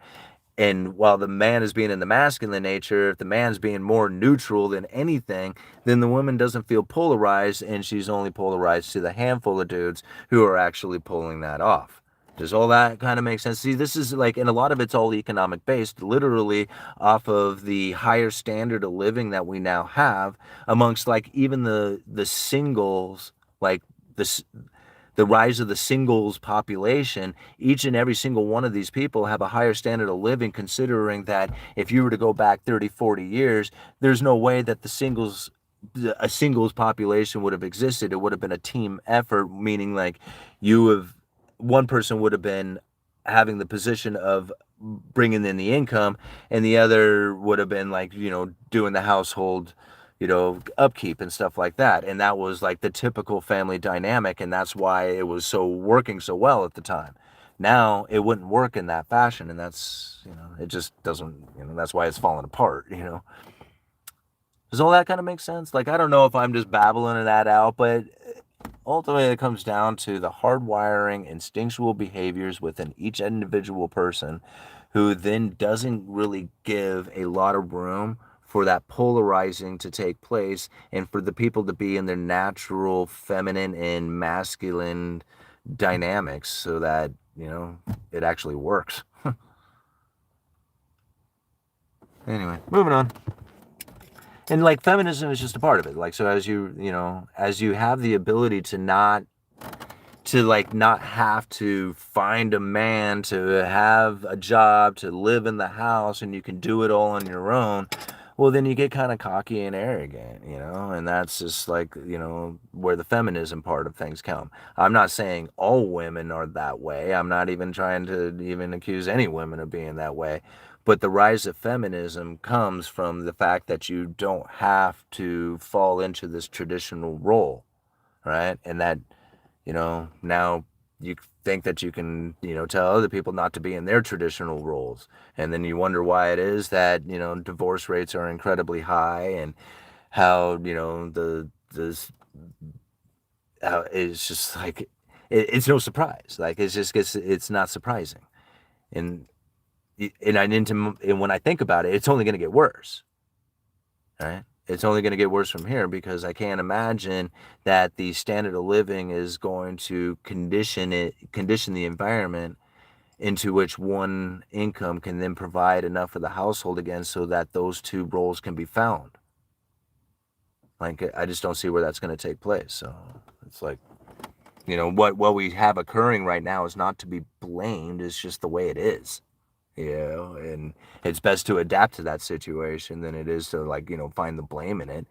Speaker 1: And while the man is being in the masculine nature, if the man's being more neutral than anything, then the woman doesn't feel polarized, and she's only polarized to the handful of dudes who are actually pulling that off, Does all that kind of make sense? See, this is like, and a lot of it's all economic based, literally off of the higher standard of living that we now have amongst like even the singles, like the rise of the singles population. Each and every single one of these people have a higher standard of living, considering that if you were to go back 30, 40 years, there's no way that a singles population would have existed. It would have been a team effort, meaning like one person would have been having the position of bringing in the income, and the other would have been like, doing the household, upkeep and stuff like that. And that was like the typical family dynamic, and that's why it was so working so well at the time. Now it wouldn't work in that fashion, and that's, it just doesn't, that's why it's falling apart. Does all that kind of make sense? Like, I don't know if I'm just babbling that out, but ultimately it comes down to the hardwiring instinctual behaviors within each individual person, who then doesn't really give a lot of room for that polarizing to take place, and for the people to be in their natural feminine and masculine dynamics, so that it actually works. Anyway, moving on. And like, feminism is just a part of it. Like, so as you have the ability to not have to find a man, to have a job, to live in the house, and you can do it all on your own, well, then you get kind of cocky and arrogant, and that's just like, where the feminism part of things come. I'm not saying all women are that way. I'm not even trying to even accuse any women of being that way. But the rise of feminism comes from the fact that you don't have to fall into this traditional role, right? And that, now you think that you can, tell other people not to be in their traditional roles. And then you wonder why it is that, divorce rates are incredibly high, and how, how it's just like, it's no surprise. Like, it's not surprising. And, and when I think about it, it's only going to get worse, right? It's only going to get worse from here, because I can't imagine that the standard of living is going to condition the environment into which one income can then provide enough for the household again, so that those two roles can be found. Like, I just don't see where that's going to take place. So it's like, what we have occurring right now is not to be blamed. It's just the way it is. And it's best to adapt to that situation than it is to, like, find the blame in it.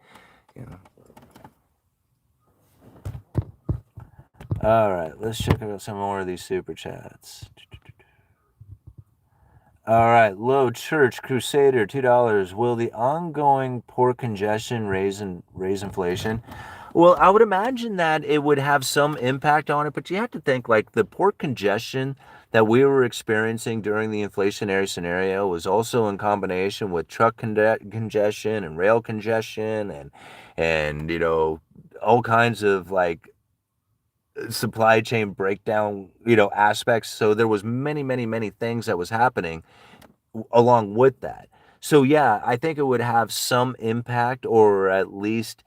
Speaker 1: All right, let's check out some more of these super chats. All right, low Church Crusader, $2. Will the ongoing port congestion raise inflation? Well, I would imagine that it would have some impact on it, but you have to think, like, the port congestion that we were experiencing during the inflationary scenario was also in combination with truck congestion and rail congestion, and all kinds of, like, supply chain breakdown, aspects. So there was many, many, many things that was happening along with that. So yeah, I think it would have some impact, or at least,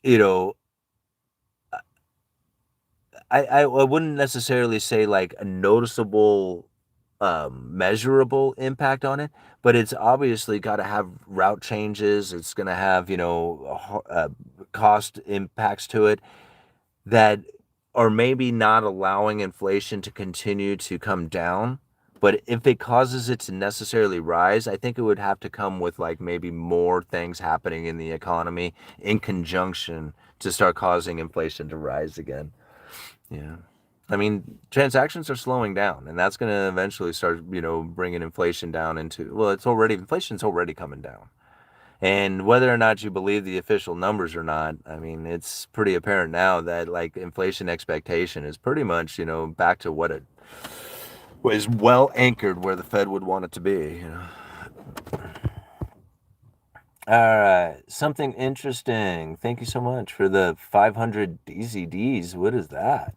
Speaker 1: you know, I wouldn't necessarily say like a noticeable, measurable impact on it, but it's obviously got to have route changes. It's going to have, cost impacts to it that are maybe not allowing inflation to continue to come down. But if it causes it to necessarily rise, I think it would have to come with like maybe more things happening in the economy in conjunction to start causing inflation to rise again. Yeah. I mean, transactions are slowing down, and that's going to eventually start, bringing inflation down into, well, inflation's already coming down. And whether or not you believe the official numbers or not, I mean, it's pretty apparent now that like inflation expectation is pretty much, back to what it was, well anchored where the Fed would want it to be. All right, something interesting. Thank you so much for the 500 DZDs. What is that?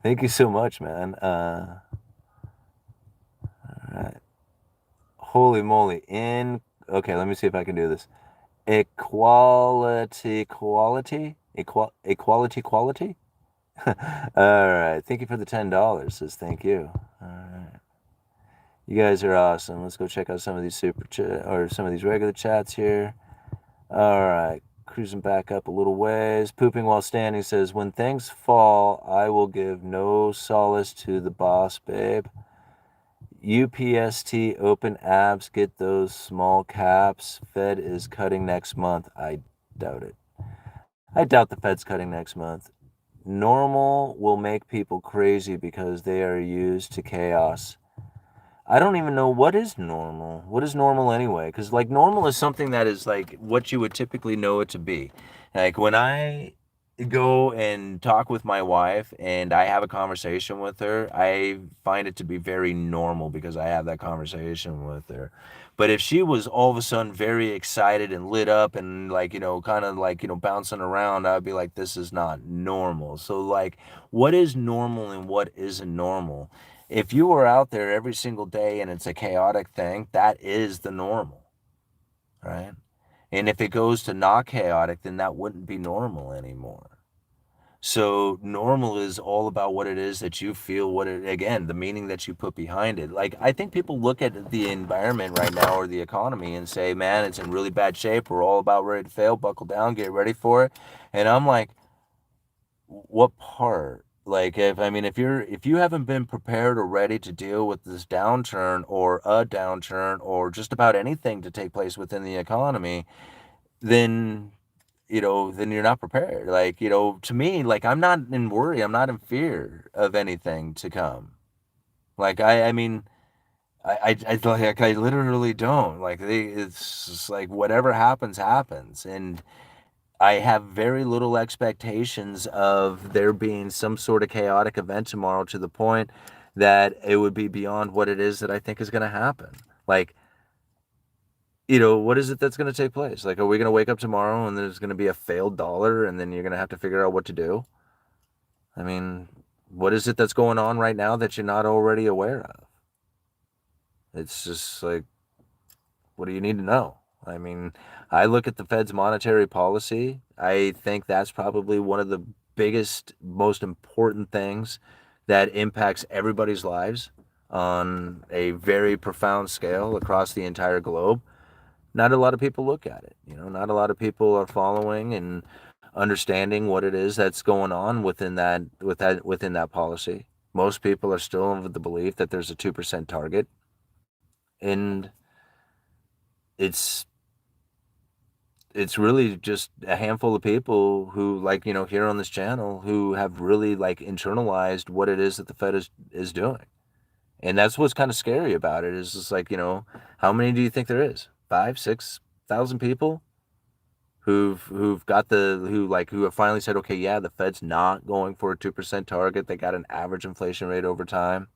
Speaker 1: Thank you so much, man. All right. Holy moly. Okay, let me see if I can do this. Equality. All right. Thank you for the $10. Says thank you. All right. You guys are awesome. Let's go check out some of these super chat or some of these regular chats here. All right. Cruising back up a little ways. Pooping while standing says, when things fall, I will give no solace to the boss, babe. UPST open abs, get those small caps. Fed is cutting next month. I doubt it. I doubt the Fed's cutting next month. Normal will make people crazy because they are used to chaos. I don't even know what is normal. What is normal anyway? Because like normal is something that is like what you would typically know it to be. Like when I go and talk with my wife and I have a conversation with her, I find it to be very normal because I have that conversation with her. But if she was all of a sudden very excited and lit up and like, kind of like, bouncing around, I'd be like, this is not normal. So like, what is normal and what isn't normal? If you are out there every single day and it's a chaotic thing, that is the normal, right? And if it goes to not chaotic, then that wouldn't be normal anymore. So normal is all about what it is that you feel, again, the meaning that you put behind it. Like, I think people look at the environment right now or the economy and say, man, it's in really bad shape. We're all about ready to fail. Buckle down, get ready for it. And I'm like, what part? Like, if you haven't been prepared or ready to deal with this downturn or a downturn or just about anything to take place within the economy, then then you're not prepared. Like, to me, like, I'm not in worry, I'm not in fear of anything to come. Like, I literally don't. Like, it's just like whatever happens, happens. And I have very little expectations of there being some sort of chaotic event tomorrow to the point that it would be beyond what it is that I think is going to happen. Like, what is it that's going to take place? Like, are we going to wake up tomorrow and there's going to be a failed dollar and then you're going to have to figure out what to do? I mean, what is it that's going on right now that you're not already aware of? It's just like, what do you need to know? I mean, I look at the Fed's monetary policy. I think that's probably one of the biggest, most important things that impacts everybody's lives on a very profound scale across the entire globe. Not a lot of people look at it. Not a lot of people are following and understanding what it is that's going on within that policy. Most people are still of the belief that there's a 2% target, and it's really just a handful of people who, like, here on this channel, who have really like internalized what it is that the Fed is doing. And that's what's kind of scary about it, is just like, how many do you think there is? 5,000-6,000 people who have finally said, okay, yeah, the Fed's not going for a 2% target. They got an average inflation rate over time.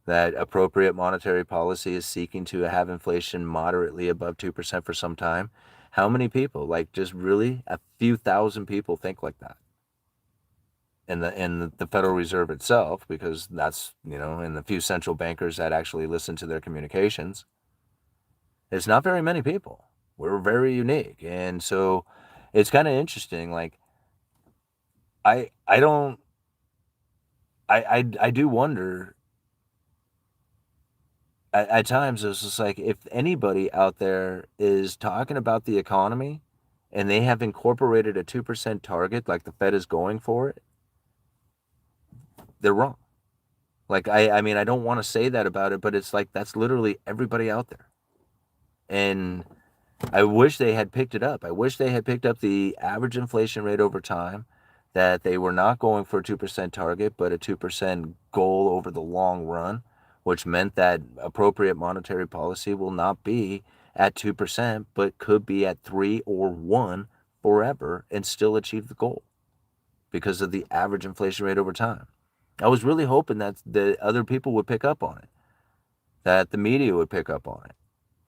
Speaker 1: That appropriate monetary policy is seeking to have inflation moderately above 2% for some time. How many people, like, just really a few thousand people, think like that? In the Federal Reserve itself, because that's, and the few central bankers that actually listen to their communications, it's not very many people. We're very unique. And so it's kind of interesting. Like, I do wonder at times. It's just like, if anybody out there is talking about the economy and they have incorporated a 2% target, like the Fed is going for it, they're wrong. Like, I mean, I don't want to say that about it, but it's like, that's literally everybody out there. And I wish they had picked it up. I wish they had picked up the average inflation rate over time, that they were not going for a 2% target, but a 2% goal over the long run, which meant that appropriate monetary policy will not be at 2%, but could be at 3 or 1 forever and still achieve the goal because of the average inflation rate over time. I was really hoping that the other people would pick up on it, that the media would pick up on it,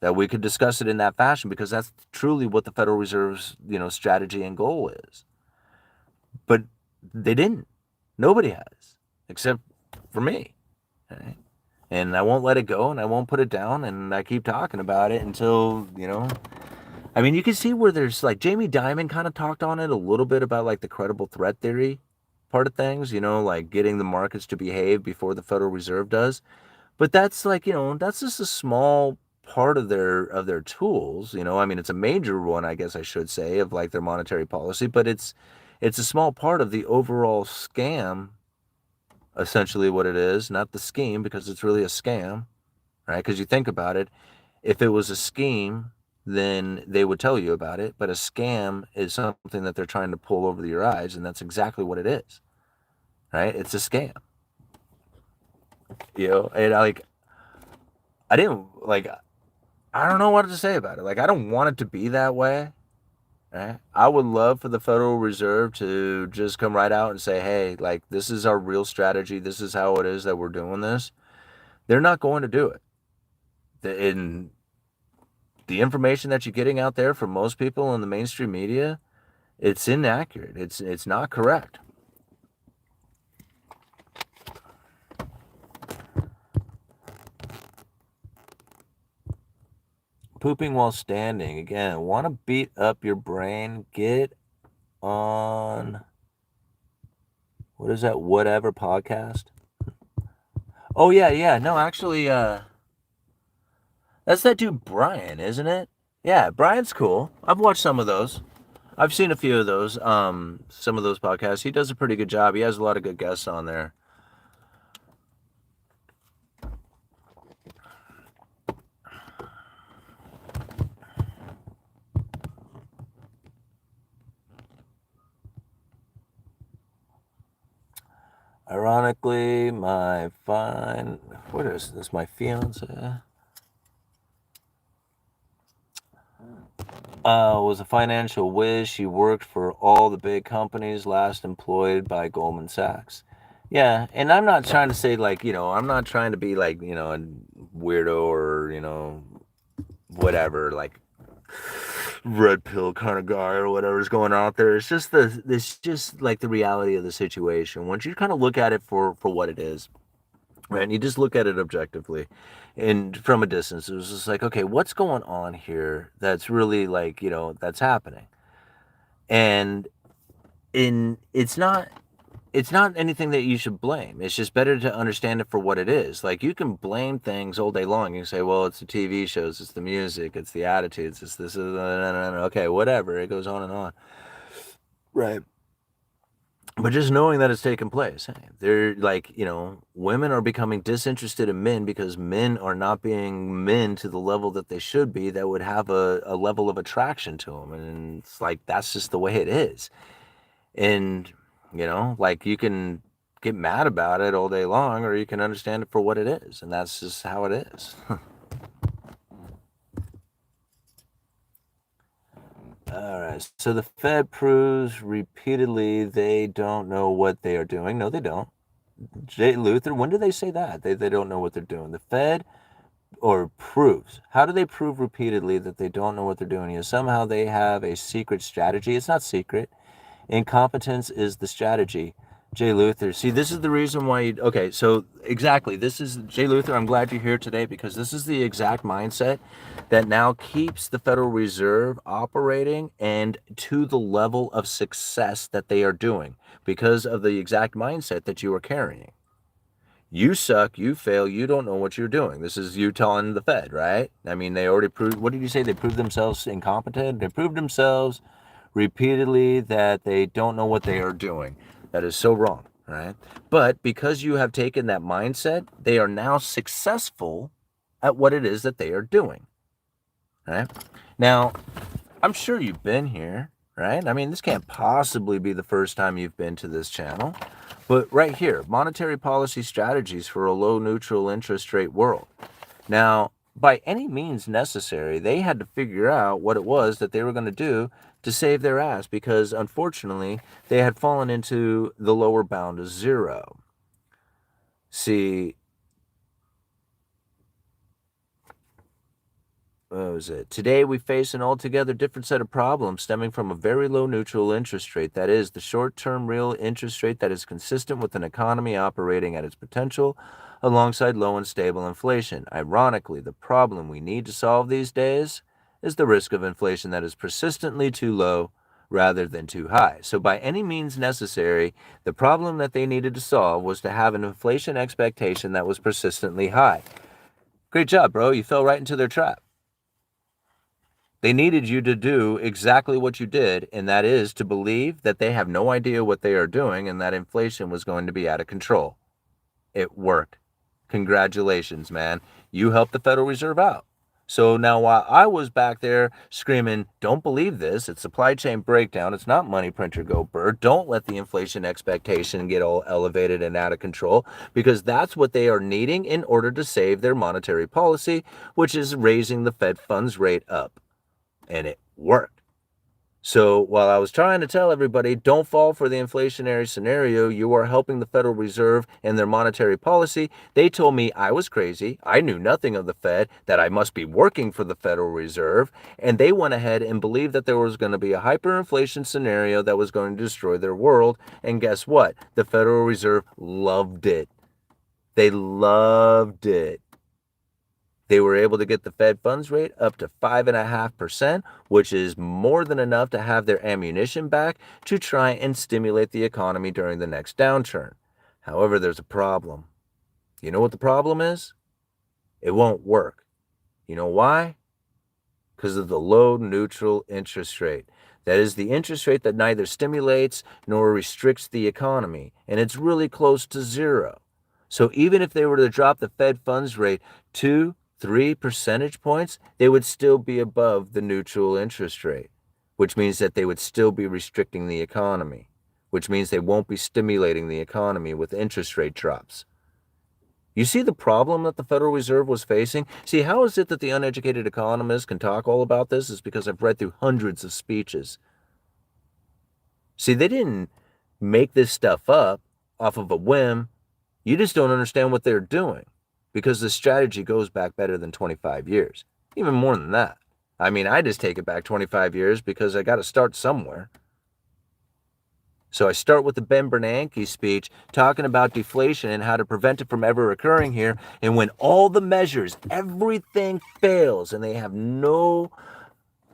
Speaker 1: that we could discuss it in that fashion, because that's truly what the Federal Reserve's, strategy and goal is. But they didn't. Nobody has, except for me. Okay? And I won't let it go, and I won't put it down, and I keep talking about it until, I mean, you can see where there's, like, Jamie Dimon kind of talked on it a little bit about, like, the credible threat theory part of things, like getting the markets to behave before the Federal Reserve does. But that's like, that's just a small part of their tools. I mean, it's a major one, I guess I should say, of like their monetary policy, but it's a small part of the overall scam, essentially what it is, not the scheme, because it's really a scam, right? Because you think about it, if it was a scheme, then they would tell you about it, but a scam is something that they're trying to pull over your eyes, and that's exactly what it is, right? It's a scam. And I didn't, I don't know what to say about it. Like, I don't want it to be that way, right? I would love for the Federal Reserve to just come right out and say, hey, like, this is our real strategy. This is how it is that we're doing this. They're not going to do it. In the information that you're getting out there from most people in the mainstream media, it's inaccurate. It's not correct. Pooping while standing. Again, want to beat up your brain? Get on, what is that, whatever podcast? Oh, yeah. No, actually, that's that dude Brian, isn't it? Yeah, Brian's cool. I've watched some of those. I've seen a few of those, some of those podcasts. He does a pretty good job. He has a lot of good guests on there. Ironically, what is this, my fiance? Was a financial whiz. She worked for all the big companies, last employed by Goldman Sachs. Yeah, and I'm not trying to say I'm not trying to be like, a weirdo or, whatever, like red pill kind of guy or whatever's going out there. It's just like the reality of the situation. Once you kind of look at it for what it is, right? And you just look at it objectively and from a distance, it was just like, okay, what's going on here that's really like, that's happening? And it's not anything that you should blame. It's just better to understand it for what it is. Like, you can blame things all day long. You can say, well, it's the TV shows, it's the music, it's the attitudes, it's this, okay, whatever. It goes on and on. Right. But just knowing that it's taking place, hey, they're like, women are becoming disinterested in men because men are not being men to the level that they should be, that would have a level of attraction to them. And it's like, that's just the way it is. And, like, you can get mad about it all day long, or you can understand it for what it is. And that's just how it is. All right. So the Fed proves repeatedly they don't know what they are doing. No, they don't. Jay Luther, when do they say that? They don't know what they're doing. The Fed proves. How do they prove repeatedly that they don't know what they're doing? Somehow they have a secret strategy. It's not secret. Incompetence is the strategy. Jay Luther. See, this is the reason why okay, so exactly. This is Jay Luther. I'm glad you're here today, because this is the exact mindset that now keeps the Federal Reserve operating and to the level of success that they are doing, because of the exact mindset that you are carrying. You suck, you fail, you don't know what you're doing. This is you telling the Fed, right? I mean, they already proved, what did you say? They proved themselves incompetent? They proved themselves repeatedly that they don't know what they are doing. That is so wrong, right? But because you have taken that mindset, they are now successful at what it is that they are doing, right? Now, I'm sure you've been here, right? I mean, this can't possibly be the first time you've been to this channel. But right here, monetary policy strategies for a low neutral interest rate world. Now, by any means necessary, they had to figure out what it was that they were going to do to save their ass, because unfortunately they had fallen into the lower bound of zero. See, what was it? Today we face an altogether different set of problems stemming from a very low neutral interest rate. That is, the short-term real interest rate that is consistent with an economy operating at its potential alongside low and stable inflation. Ironically, the problem we need to solve these days is the risk of inflation that is persistently too low rather than too high. So by any means necessary, the problem that they needed to solve was to have an inflation expectation that was persistently high. Great job, bro. You fell right into their trap. They needed you to do exactly what you did, and that is to believe that they have no idea what they are doing and that inflation was going to be out of control. It worked. Congratulations, man. You helped the Federal Reserve out. So now while I was back there screaming, don't believe this, it's supply chain breakdown, it's not money printer go bird, don't let the inflation expectation get all elevated and out of control, because that's what they are needing in order to save their monetary policy, which is raising the Fed funds rate up. And it worked. So while I was trying to tell everybody, don't fall for the inflationary scenario, you are helping the Federal Reserve and their monetary policy, they told me I was crazy, I knew nothing of the Fed, that I must be working for the Federal Reserve, and they went ahead and believed that there was going to be a hyperinflation scenario that was going to destroy their world, and guess what? The Federal Reserve loved it. They loved it. They were able to get the Fed funds rate up to 5.5%, which is more than enough to have their ammunition back to try and stimulate the economy during the next downturn. However, there's a problem. You know what the problem is? It won't work. You know why? Because of the low neutral interest rate. That is the interest rate that neither stimulates nor restricts the economy, and it's really close to zero. So even if they were to drop the Fed funds rate 2-3 percentage points, they would still be above the neutral interest rate, which means that they would still be restricting the economy, which means they won't be stimulating the economy with interest rate drops. You see the problem that the Federal Reserve was facing? See, how is it that the uneducated economist can talk all about this? Is because I've read through hundreds of speeches. See, they didn't make this stuff up off of a whim. You just don't understand what they're doing, because the strategy goes back better than 25 years, even more than that. I mean, I just take it back 25 years because I got to start somewhere. So I start with the Ben Bernanke speech talking about deflation and how to prevent it from ever occurring here. And when all the measures, everything fails and they have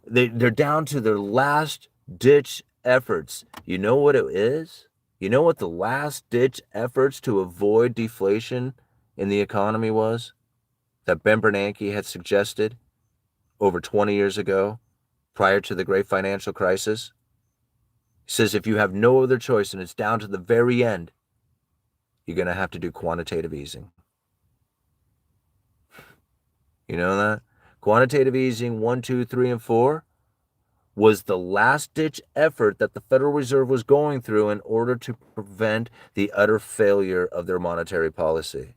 Speaker 1: they're down to their last ditch efforts. You know what it is? You know what the last ditch efforts to avoid deflation in the economy was? That Ben Bernanke had suggested over 20 years ago, prior to the great financial crisis. He says if you have no other choice and it's down to the very end, you're going to have to do quantitative easing. You know that? Quantitative easing 1, 2, 3, and 4 was the last-ditch effort that the Federal Reserve was going through in order to prevent the utter failure of their monetary policy.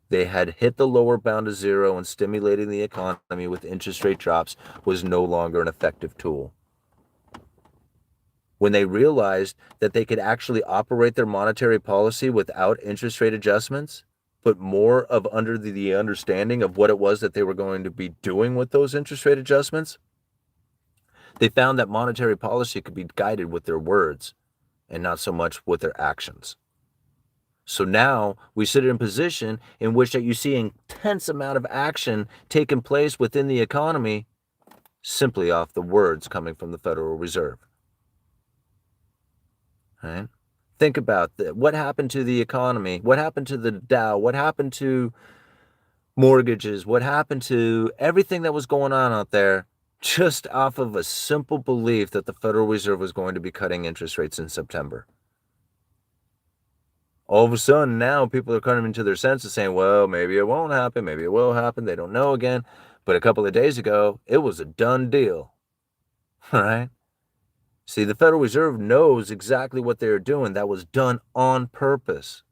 Speaker 1: They had hit the lower bound of zero, and stimulating the economy with interest rate drops was no longer an effective tool. When they realized that they could actually operate their monetary policy without interest rate adjustments, but more of under the understanding of what it was that they were going to be doing with those interest rate adjustments, they found that monetary policy could be guided with their words and not so much with their actions. So now we sit in a position in which that you see an intense amount of action taking place within the economy simply off the words coming from the Federal Reserve. Right? Think about that. What happened to the economy? What happened to the Dow? What happened to mortgages? What happened to everything that was going on out there just off of a simple belief that the Federal Reserve was going to be cutting interest rates in September? All of a sudden now people are coming into their senses saying, well, maybe it won't happen, maybe it will happen, they don't know again. But a couple of days ago, it was a done deal. All right? See, the Federal Reserve knows exactly what they're doing. That was done on purpose.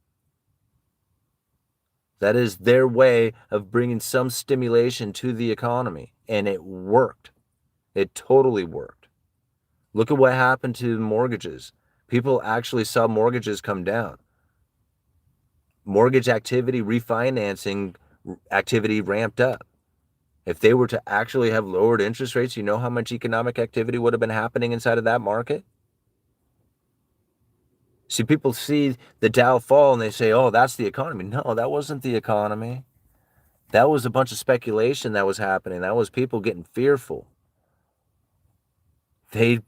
Speaker 1: That is their way of bringing some stimulation to the economy. And it worked. It totally worked. Look at what happened to mortgages. People actually saw mortgages come down. Mortgage activity, refinancing activity ramped up. If they were to actually have lowered interest rates, you know how much economic activity would have been happening inside of that market? See, people see the Dow fall and they say, oh, that's the economy. No, that wasn't the economy. That was a bunch of speculation that was happening. That was people getting fearful. They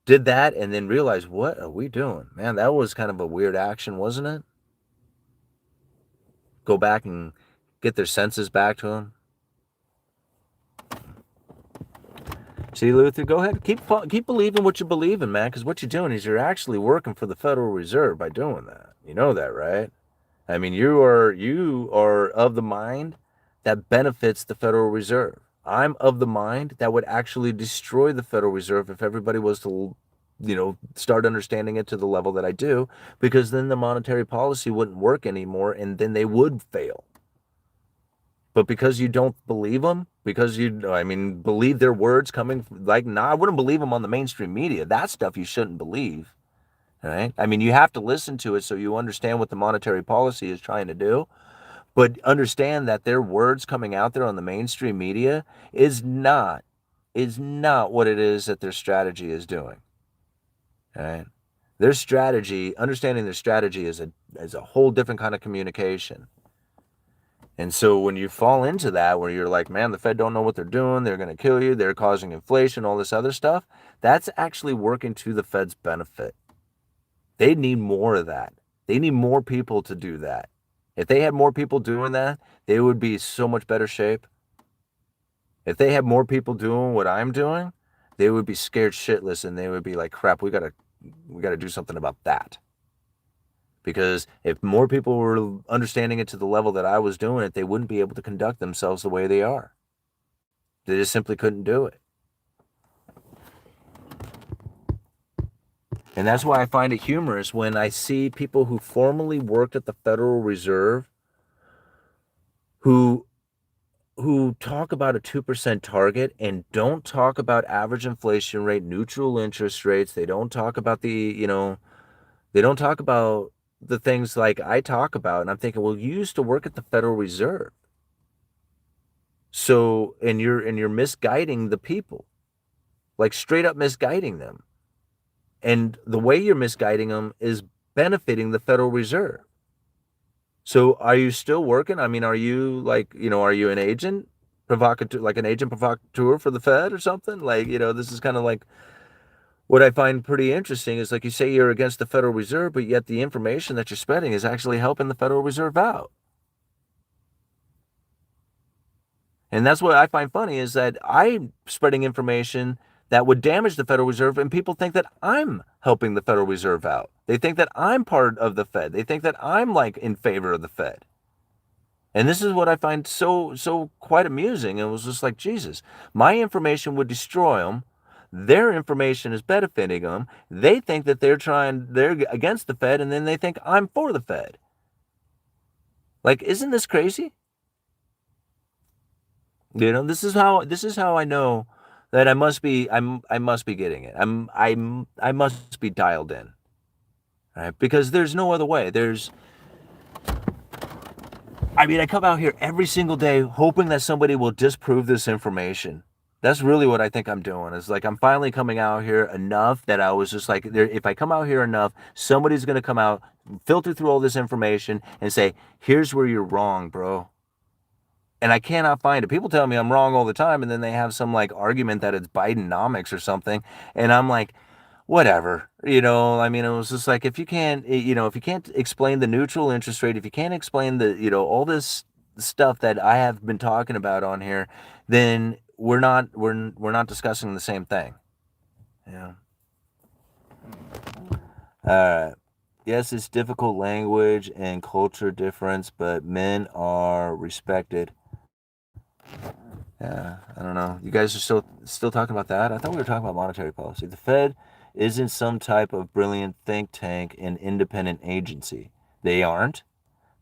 Speaker 1: did that and then realized, what are we doing? Man, that was kind of a weird action, wasn't it? Go back and get their senses back to them. See, Luther, go ahead. Keep believing what you believe in, man, because what you're doing is you're actually working for the Federal Reserve by doing that. You know that, right? I mean, you are of the mind that benefits the Federal Reserve. I'm of the mind that would actually destroy the Federal Reserve if everybody was to, start understanding it to the level that I do, because then the monetary policy wouldn't work anymore and then they would fail. But because you don't believe them, because believe their words coming, I wouldn't believe them on the mainstream media. That stuff you shouldn't believe, right? I mean, you have to listen to it so you understand what the monetary policy is trying to do. But understand that their words coming out there on the mainstream media is not what it is that their strategy is doing, right? Their strategy, understanding their strategy is a whole different kind of communication. And so when you fall into that, where you're like, man, the Fed don't know what they're doing, they're going to kill you, they're causing inflation, all this other stuff, that's actually working to the Fed's benefit. They need more of that. They need more people to do that. If they had more people doing that, they would be so much better shape. If they had more people doing what I'm doing, they would be scared shitless and they would be like, crap, we gotta do something about that. Because if more people were understanding it to the level that I was doing it, they wouldn't be able to conduct themselves the way they are. They just simply couldn't do it. And that's why I find it humorous when I see people who formerly worked at the Federal Reserve who talk about a 2% target and don't talk about average inflation rate, neutral interest rates. They don't talk about they don't talk about the things like I talk about. And I'm thinking, well, you used to work at the Federal Reserve. So, and you're misguiding the people, like straight up misguiding them. And the way you're misguiding them is benefiting the Federal Reserve. So are you still working? I mean, are you are you an agent provocateur, like an agent provocateur for the Fed or something? This is kind of like what I find pretty interesting is, like, you say you're against the Federal Reserve, but yet the information that you're spreading is actually helping the Federal Reserve out. And that's what I find funny is that I'm spreading information that would damage the Federal Reserve, and people think that I'm helping the Federal Reserve out. They think that I'm part of the Fed. They think that I'm like in favor of the Fed. And this is what I find so quite amusing. It was just like, Jesus, my information would destroy them. Their information is benefiting them. They think that they're against the Fed, and then they think I'm for the Fed. Like, isn't this crazy? This is how I know that I must be getting it. I must be dialed in. Right? Because there's no other way. I come out here every single day hoping that somebody will disprove this information. That's really what I think I'm doing. It's like I'm finally coming out here enough that I was just like, if I come out here enough, somebody's going to come out, filter through all this information and say, here's where you're wrong, bro. And I cannot find it. People tell me I'm wrong all the time, and then they have some like argument that it's Bidenomics or something. And I'm like, whatever. It was just like, if you can't explain the neutral interest rate, if you can't explain all this stuff that I have been talking about on here, then we're not discussing the same thing. Yeah. Yes, it's difficult language and culture difference, but men are respected. Yeah, I don't know. You guys are still talking about that? I thought we were talking about monetary policy. The Fed isn't some type of brilliant think tank and independent agency. They aren't.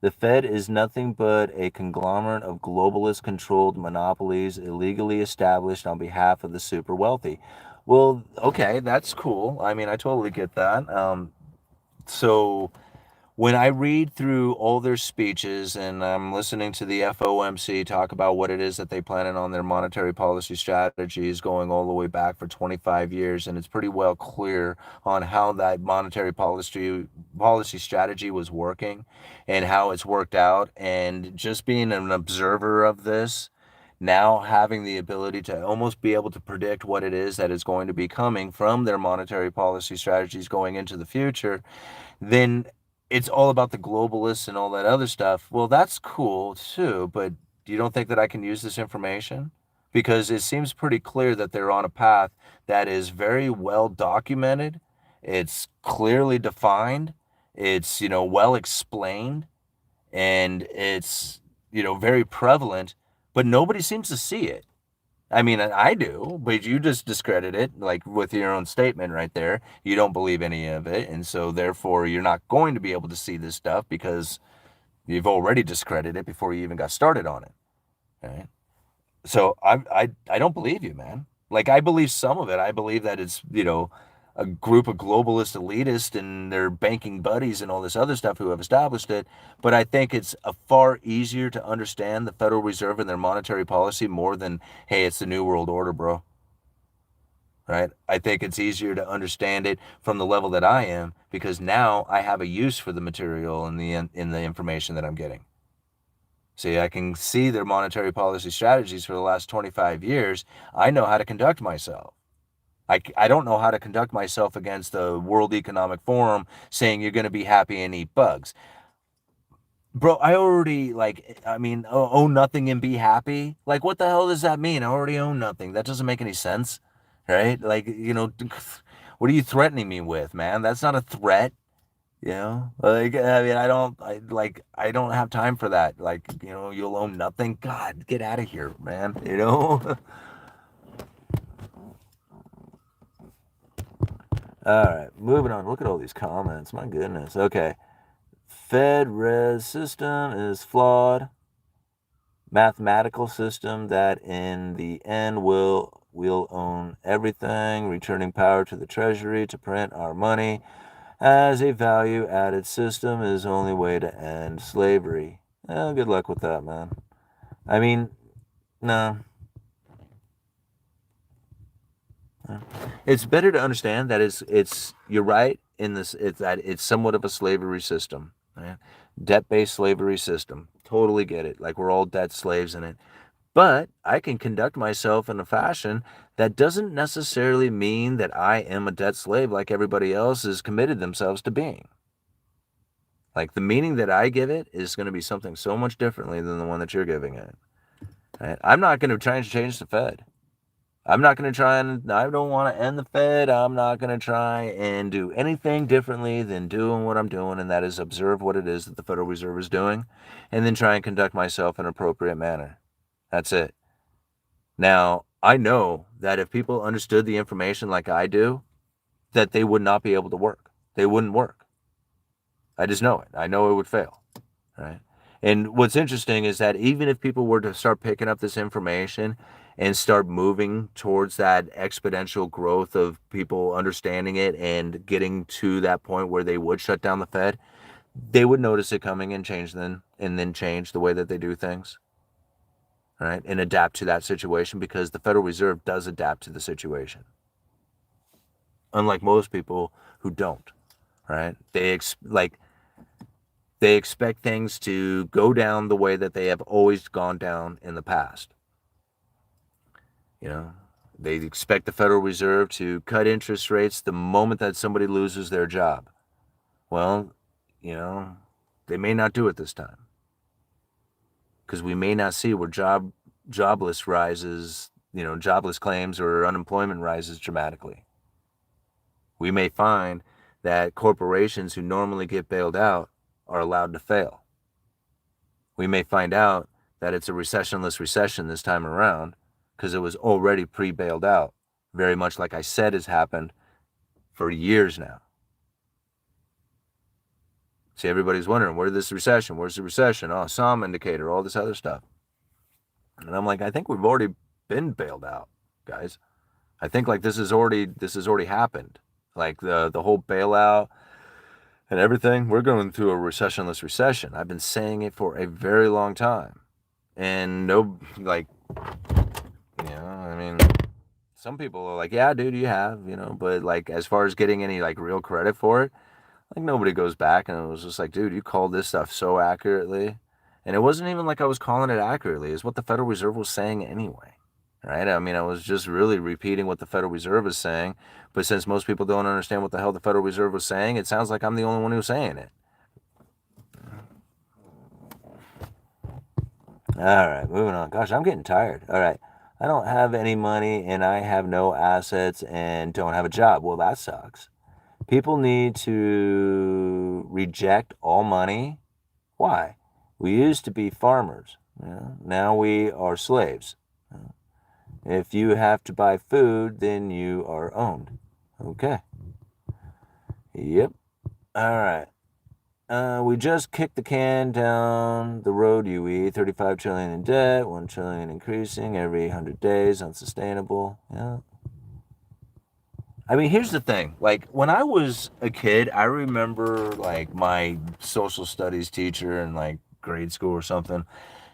Speaker 1: The Fed is nothing but a conglomerate of globalist-controlled monopolies illegally established on behalf of the super wealthy. Well, okay, that's cool. I mean, I totally get that. So when I read through all their speeches and I'm listening to the FOMC talk about what it is that they plan on their monetary policy strategies going all the way back for 25 years, and it's pretty well clear on how that monetary policy strategy was working and how it's worked out, and just being an observer of this now having the ability to almost be able to predict what it is that is going to be coming from their monetary policy strategies going into the future, then it's all about the globalists and all that other stuff. Well, that's cool too, but you don't think that I can use this information? Because it seems pretty clear that they're on a path that is very well documented. It's clearly defined. It's, well explained, and it's, very prevalent, but nobody seems to see it. I mean, I do, but you just discredit it, like with your own statement right there. You don't believe any of it, and so therefore you're not going to be able to see this stuff because you've already discredited it before you even got started on it. Right? So I don't believe you, man. Like, I believe some of it. I believe that it's, a group of globalist elitists and their banking buddies and all this other stuff who have established it. But I think it's a far easier to understand the Federal Reserve and their monetary policy more than, hey, it's the New World Order, bro. Right? I think it's easier to understand it from the level that I am, because now I have a use for the material and the information that I'm getting. See, I can see their monetary policy strategies for the last 25 years. I know how to conduct myself. I don't know how to conduct myself against the World Economic Forum saying you're going to be happy and eat bugs. Bro, I already, own nothing and be happy. Like, what the hell does that mean? I already own nothing. That doesn't make any sense, right? Like, what are you threatening me with, man? That's not a threat. Like, I mean, I don't have time for that. Like, you'll own nothing. God, get out of here, man. All right, moving on. Look at all these comments. My goodness. Okay. Fed res system is flawed. Mathematical system that in the end will own everything, returning power to the treasury to print our money as a value-added system is the only way to end slavery. Good luck with that, man. I mean, no. It's better to understand that you're right in this. It's somewhat of a slavery system, right? Debt-based slavery system. Totally get it. Like, we're all debt slaves in it. But I can conduct myself in a fashion that doesn't necessarily mean that I am a debt slave like everybody else has committed themselves to being. Like, the meaning that I give it is going to be something so much differently than the one that you're giving it. Right? I'm not going to try and change the Fed. I'm not going to try and, I don't want to end the Fed. I'm not going to try and do anything differently than doing what I'm doing, and that is observe what it is that the Federal Reserve is doing, and then try and conduct myself in an appropriate manner. That's it. Now, I know that if people understood the information like I do, that they would not be able to work. They wouldn't work. I just know it. I know it would fail. Right? And what's interesting is that even if people were to start picking up this information and start moving towards that exponential growth of people understanding it and getting to that point where they would shut down the Fed, they would notice it coming and change then change the way that they do things. Right? And adapt to that situation, because the Federal Reserve does adapt to the situation. Unlike most people who don't, right? They expect things to go down the way that they have always gone down in the past. They expect the Federal Reserve to cut interest rates the moment that somebody loses their job. Well, they may not do it this time, because we may not see where jobless rises, jobless claims or unemployment rises dramatically. We may find that corporations who normally get bailed out are allowed to fail. We may find out that it's a recessionless recession this time around, because it was already pre-bailed out, very much like I said has happened for years now. See, everybody's wondering, where's the recession? Oh, some indicator, all this other stuff. And I'm like, I think we've already been bailed out, guys. I think this has already happened. Like the whole bailout and everything, we're going through a recessionless recession. I've been saying it for a very long time. And some people are like, yeah, dude, you have, but as far as getting any real credit for it, nobody goes back and it was just like, dude, you called this stuff so accurately And it wasn't even like I was calling it accurately. It's what the Federal Reserve was saying anyway, right? I mean, I was just really repeating what the Federal Reserve is saying. But since most people don't understand what the hell the Federal Reserve was saying, it sounds like I'm the only one who's saying it. All right, moving on. Gosh, I'm getting tired. All right. I don't have any money and I have no assets and don't have a job. Well, that sucks. People need to reject all money. Why? We used to be farmers. Now we are slaves. If you have to buy food, then you are owned. Okay. Yep. All right. We just kicked the can down the road, UE. 35 trillion in debt, 1 trillion increasing every 100 days, unsustainable. Yeah. I mean, here's the thing. Like, when I was a kid, I remember, like, my social studies teacher in, like, grade school or something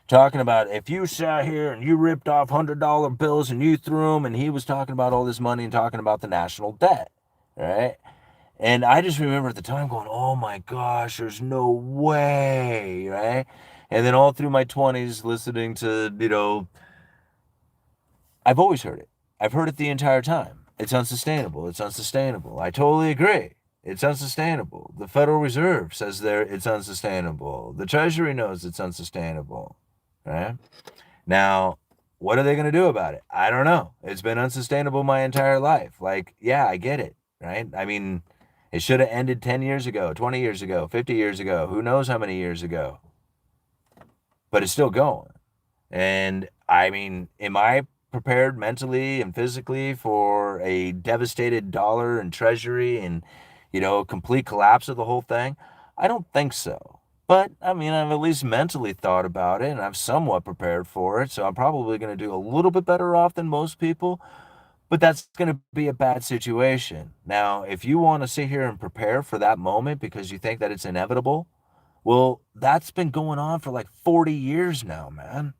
Speaker 1: talking about if you sat here and you ripped off $100 bills and you threw them, and he was talking about all this money and talking about the national debt, right? And I just remember at the time going, oh my gosh, there's no way, right? And then all through my 20s listening to, I've always heard it. I've heard it the entire time. It's unsustainable. It's unsustainable. I totally agree. It's unsustainable. The Federal Reserve says it's unsustainable. The Treasury knows it's unsustainable, right? Now, what are they going to do about it? I don't know. It's been unsustainable my entire life. Like, yeah, I get it, right? I mean, it should have ended 10 years ago, 20 years ago, 50 years ago, who knows how many years ago. But it's still going. And I mean, am I prepared mentally and physically for a devastated dollar and treasury and, complete collapse of the whole thing? I don't think so. But, I mean, I've at least mentally thought about it and I'm somewhat prepared for it. So I'm probably going to do a little bit better off than most people. But that's going to be a bad situation. Now, if you want to sit here and prepare for that moment because you think that it's inevitable, well, that's been going on for like 40 years now, man.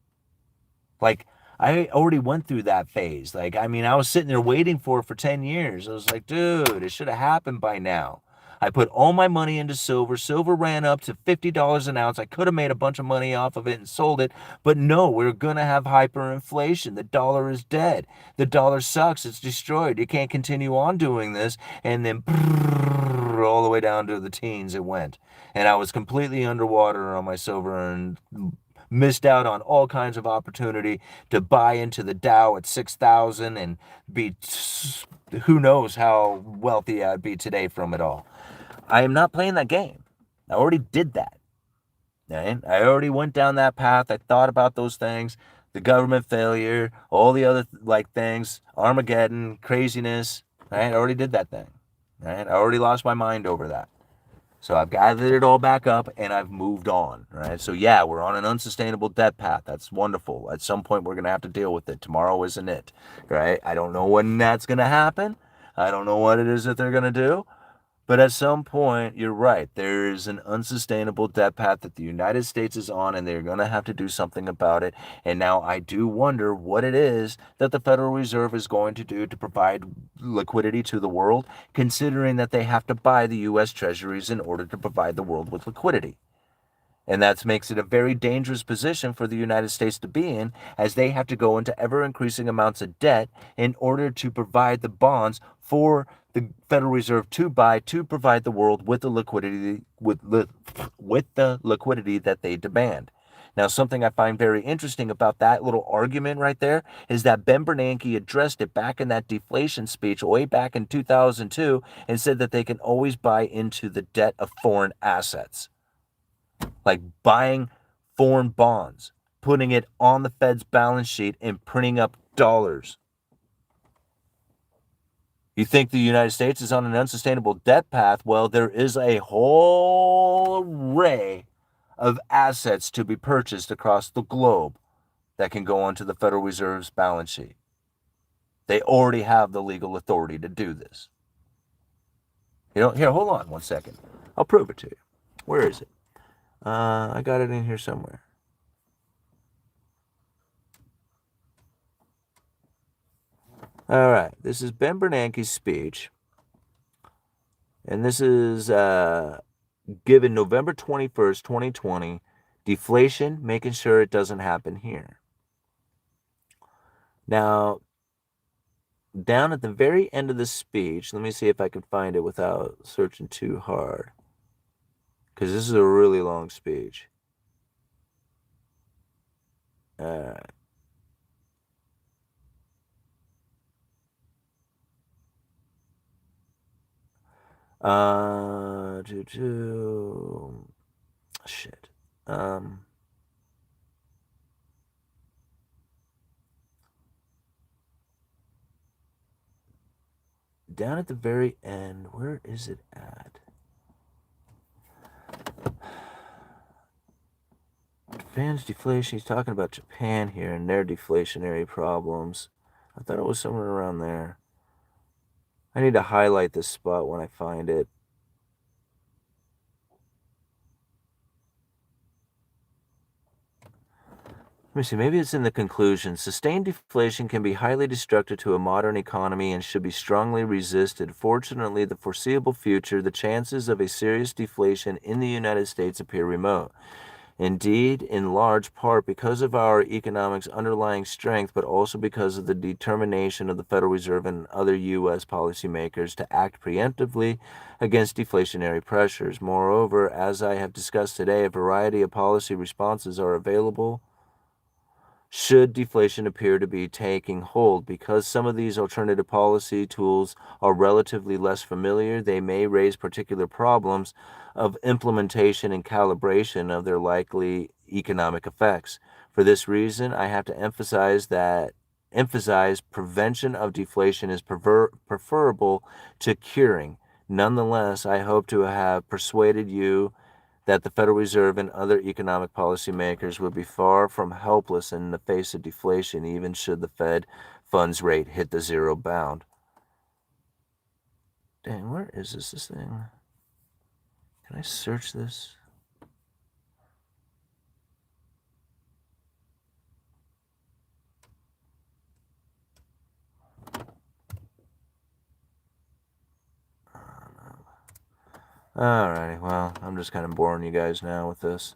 Speaker 1: Like, I already went through that phase. Like, I mean, I was sitting there waiting for it for 10 years. I was like, dude, it should have happened by now. I put all my money into silver. Silver ran up to $50 an ounce. I could have made a bunch of money off of it and sold it. But no, we're going to have hyperinflation. The dollar is dead. The dollar sucks. It's destroyed. You can't continue on doing this. And then all the way down to the teens it went. And I was completely underwater on my silver and missed out on all kinds of opportunity to buy into the Dow at 6,000 and be, who knows how wealthy I'd be today from it all. I am not playing that game. I already did that. Right? I already went down that path. I thought about those things, the government failure, all the other things, Armageddon, craziness. Right? I already did that thing. Right? I already lost my mind over that. So I've gathered it all back up and I've moved on, right? So yeah, we're on an unsustainable debt path. That's wonderful. At some point, we're going to have to deal with it. Tomorrow isn't it, right? I don't know when that's going to happen. I don't know what it is that they're going to do. But at some point, you're right. There is an unsustainable debt path that the United States is on, and they're going to have to do something about it. And now I do wonder what it is that the Federal Reserve is going to do to provide liquidity to the world, considering that they have to buy the U.S. Treasuries in order to provide the world with liquidity. And that makes it a very dangerous position for the United States to be in, as they have to go into ever-increasing amounts of debt in order to provide the bonds for the Federal Reserve to buy to provide the world with the liquidity with the liquidity that they demand. Now, something I find very interesting about that little argument right there is that Ben Bernanke addressed it back in that deflation speech way back in 2002 and said that they can always buy into the debt of foreign assets. Like buying foreign bonds, putting it on the Fed's balance sheet and printing up dollars. You think the United States is on an unsustainable debt path? Well, there is a whole array of assets to be purchased across the globe that can go onto the Federal Reserve's balance sheet. They already have the legal authority to do this. Here, hold on 1 second. I'll prove it to you. Where is it? I got it in here somewhere. All right, this is Ben Bernanke's speech, and this is given November 21st, 2020 Deflation, making sure it doesn't happen here. Now, down at the very end of the speech, let me see if I can find it without searching too hard, because this is a really long speech. All right. Shit. Down at the very end, where is it at? Japan's deflation. He's talking about Japan here and their deflationary problems. I thought it was somewhere around there. I need to highlight this spot when I find it. Let me see, maybe it's in the conclusion. Sustained deflation can be highly destructive to a modern economy and should be strongly resisted. Fortunately, the foreseeable future, the chances of a serious deflation in the United States appear remote. Indeed, in large part because of our economic's underlying strength, but also because of the determination of the Federal Reserve and other U.S. policymakers to act preemptively against deflationary pressures. Moreover, as I have discussed today, a variety of policy responses are available should deflation appear to be taking hold. Because some of these alternative policy tools are relatively less familiar, they may raise particular problems of implementation and calibration of their likely economic effects. For this reason, I have to emphasize prevention of deflation is preferable to curing. Nonetheless, I hope to have persuaded you that the Federal Reserve and other economic policymakers would be far from helpless in the face of deflation, even should the Fed funds rate hit the zero bound. Dang, where is this thing? Can I search this? Alrighty, well, I'm just kind of boring you guys now with this.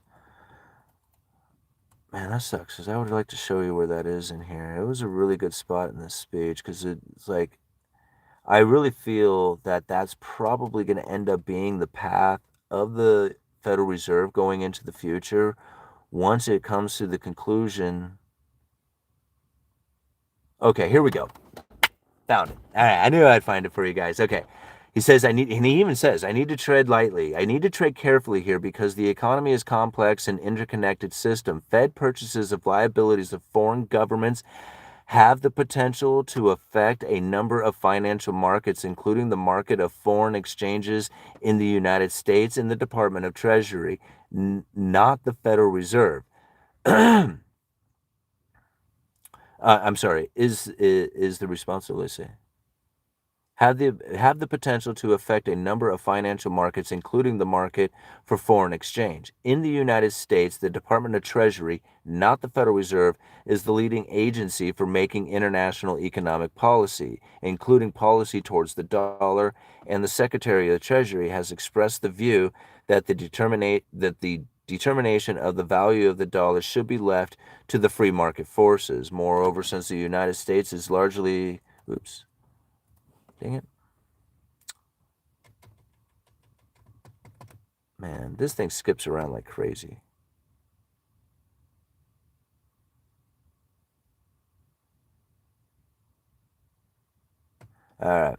Speaker 1: Man, that sucks, because I would like to show you where that is in here. It was a really good spot in this speech, because it's like, I really feel that that's probably going to end up being the path of the Federal Reserve going into the future once it comes to the conclusion. Okay, here we go. Found it. All right, I knew I'd find it for you guys. Okay. He says, and he even says, I need to tread lightly. I need to tread carefully here because the economy is complex and interconnected system. Fed purchases of liabilities of foreign governments have the potential to affect a number of financial markets, including the market of foreign exchanges in the United States and the Department of Treasury, not the Federal Reserve. I'm sorry, is the response to Lucy? Have the potential to affect a number of financial markets, including the market for foreign exchange. In the United States, the Department of Treasury, not the Federal Reserve, is the leading agency for making international economic policy, including policy towards the dollar, and the Secretary of the Treasury has expressed the view that the determination of the value of the dollar should be left to the free market forces. Moreover, since the United States is largely... Oops. Dang it. Man, this thing skips around like crazy. All right.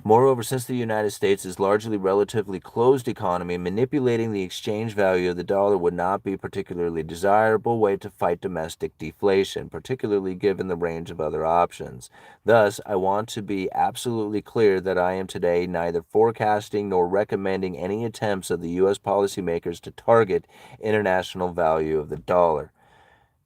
Speaker 1: Moreover, since the United States is largely relatively closed economy, manipulating the exchange value of the dollar would not be a particularly desirable way to fight domestic deflation, particularly given the range of other options. Thus, I want to be absolutely clear that I am today neither forecasting nor recommending any attempts of the U.S. policymakers to target international value of the dollar.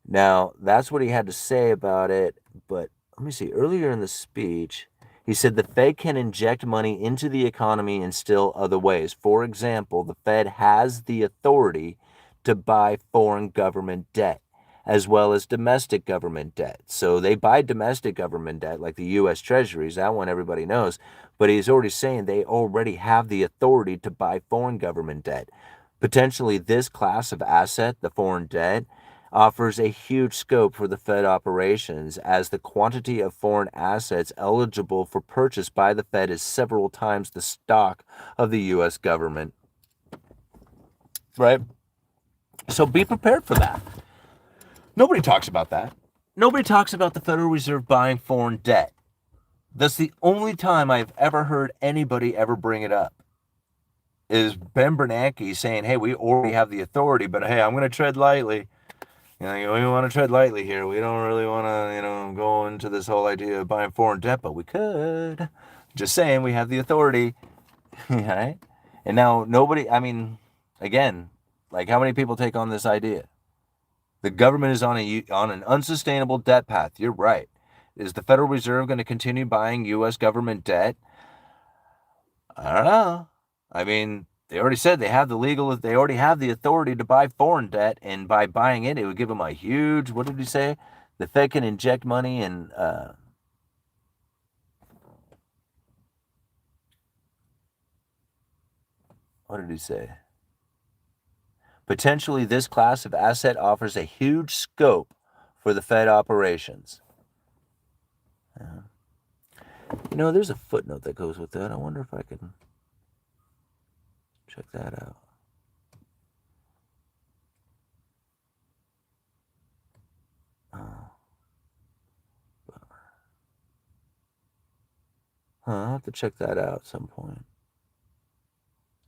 Speaker 1: Now, that's what he had to say about it, but let me see. Earlier in the speech, he said the Fed can inject money into the economy in still other ways. For example, the Fed has the authority to buy foreign government debt. as well as domestic government debt. So they buy domestic government debt, like the U.S. Treasuries. That one everybody knows. But he's already saying they already have the authority to buy foreign government debt. Potentially, this class of asset, the foreign debt, offers a huge scope for the Fed operations, as the quantity of foreign assets eligible for purchase by the Fed is several times the stock of the U.S. government. Right? So be prepared for that. Nobody talks about that. Nobody talks about the Federal Reserve buying foreign debt. That's the only time I've ever heard anybody ever bring it up, is Ben Bernanke saying, hey, we already have the authority, but hey, I'm going to tread lightly. We want to tread lightly here. We don't really want to, go into this whole idea of buying foreign debt, but we could. Just saying, we have the authority. Right? And now nobody, again, like, how many people take on this idea? The government is on an unsustainable debt path. You're right. Is the Federal Reserve going to continue buying U.S. government debt? I don't know. They already said they already have the authority to buy foreign debt, and by buying it, it would give them a huge, what did he say? The Fed can inject money and, what did he say? Potentially, this class of asset offers a huge scope for the Fed operations. There's a footnote that goes with that. I wonder if I can check that out. I'll have to check that out at some point.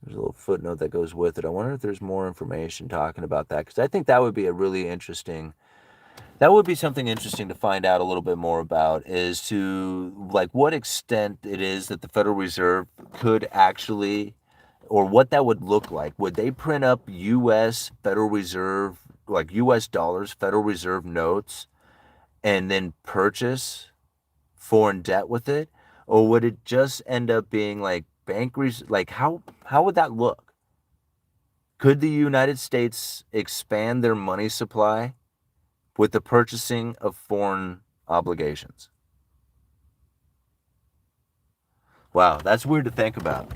Speaker 1: There's a little footnote that goes with it. I wonder if there's more information talking about that, because I think that would be something interesting to find out a little bit more about, is to, like, what extent it is that the Federal Reserve could actually, or what that would look like. Would they print up U.S. Federal Reserve, like U.S. dollars, Federal Reserve notes, and then purchase foreign debt with it? Or would it just end up being like like, how would that look? Could the United States expand their money supply with the purchasing of foreign obligations? Wow, that's weird to think about,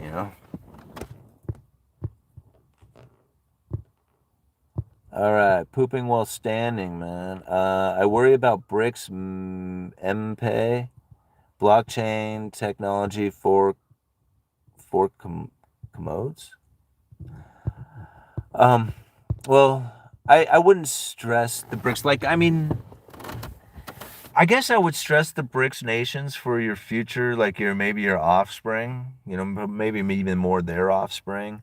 Speaker 1: All right, pooping while standing, man. I worry about BRICS, MPay, blockchain technology for commodes. Well, I wouldn't stress the BRICS. I guess I would stress the BRICS nations for your future, like maybe your offspring, maybe even more their offspring.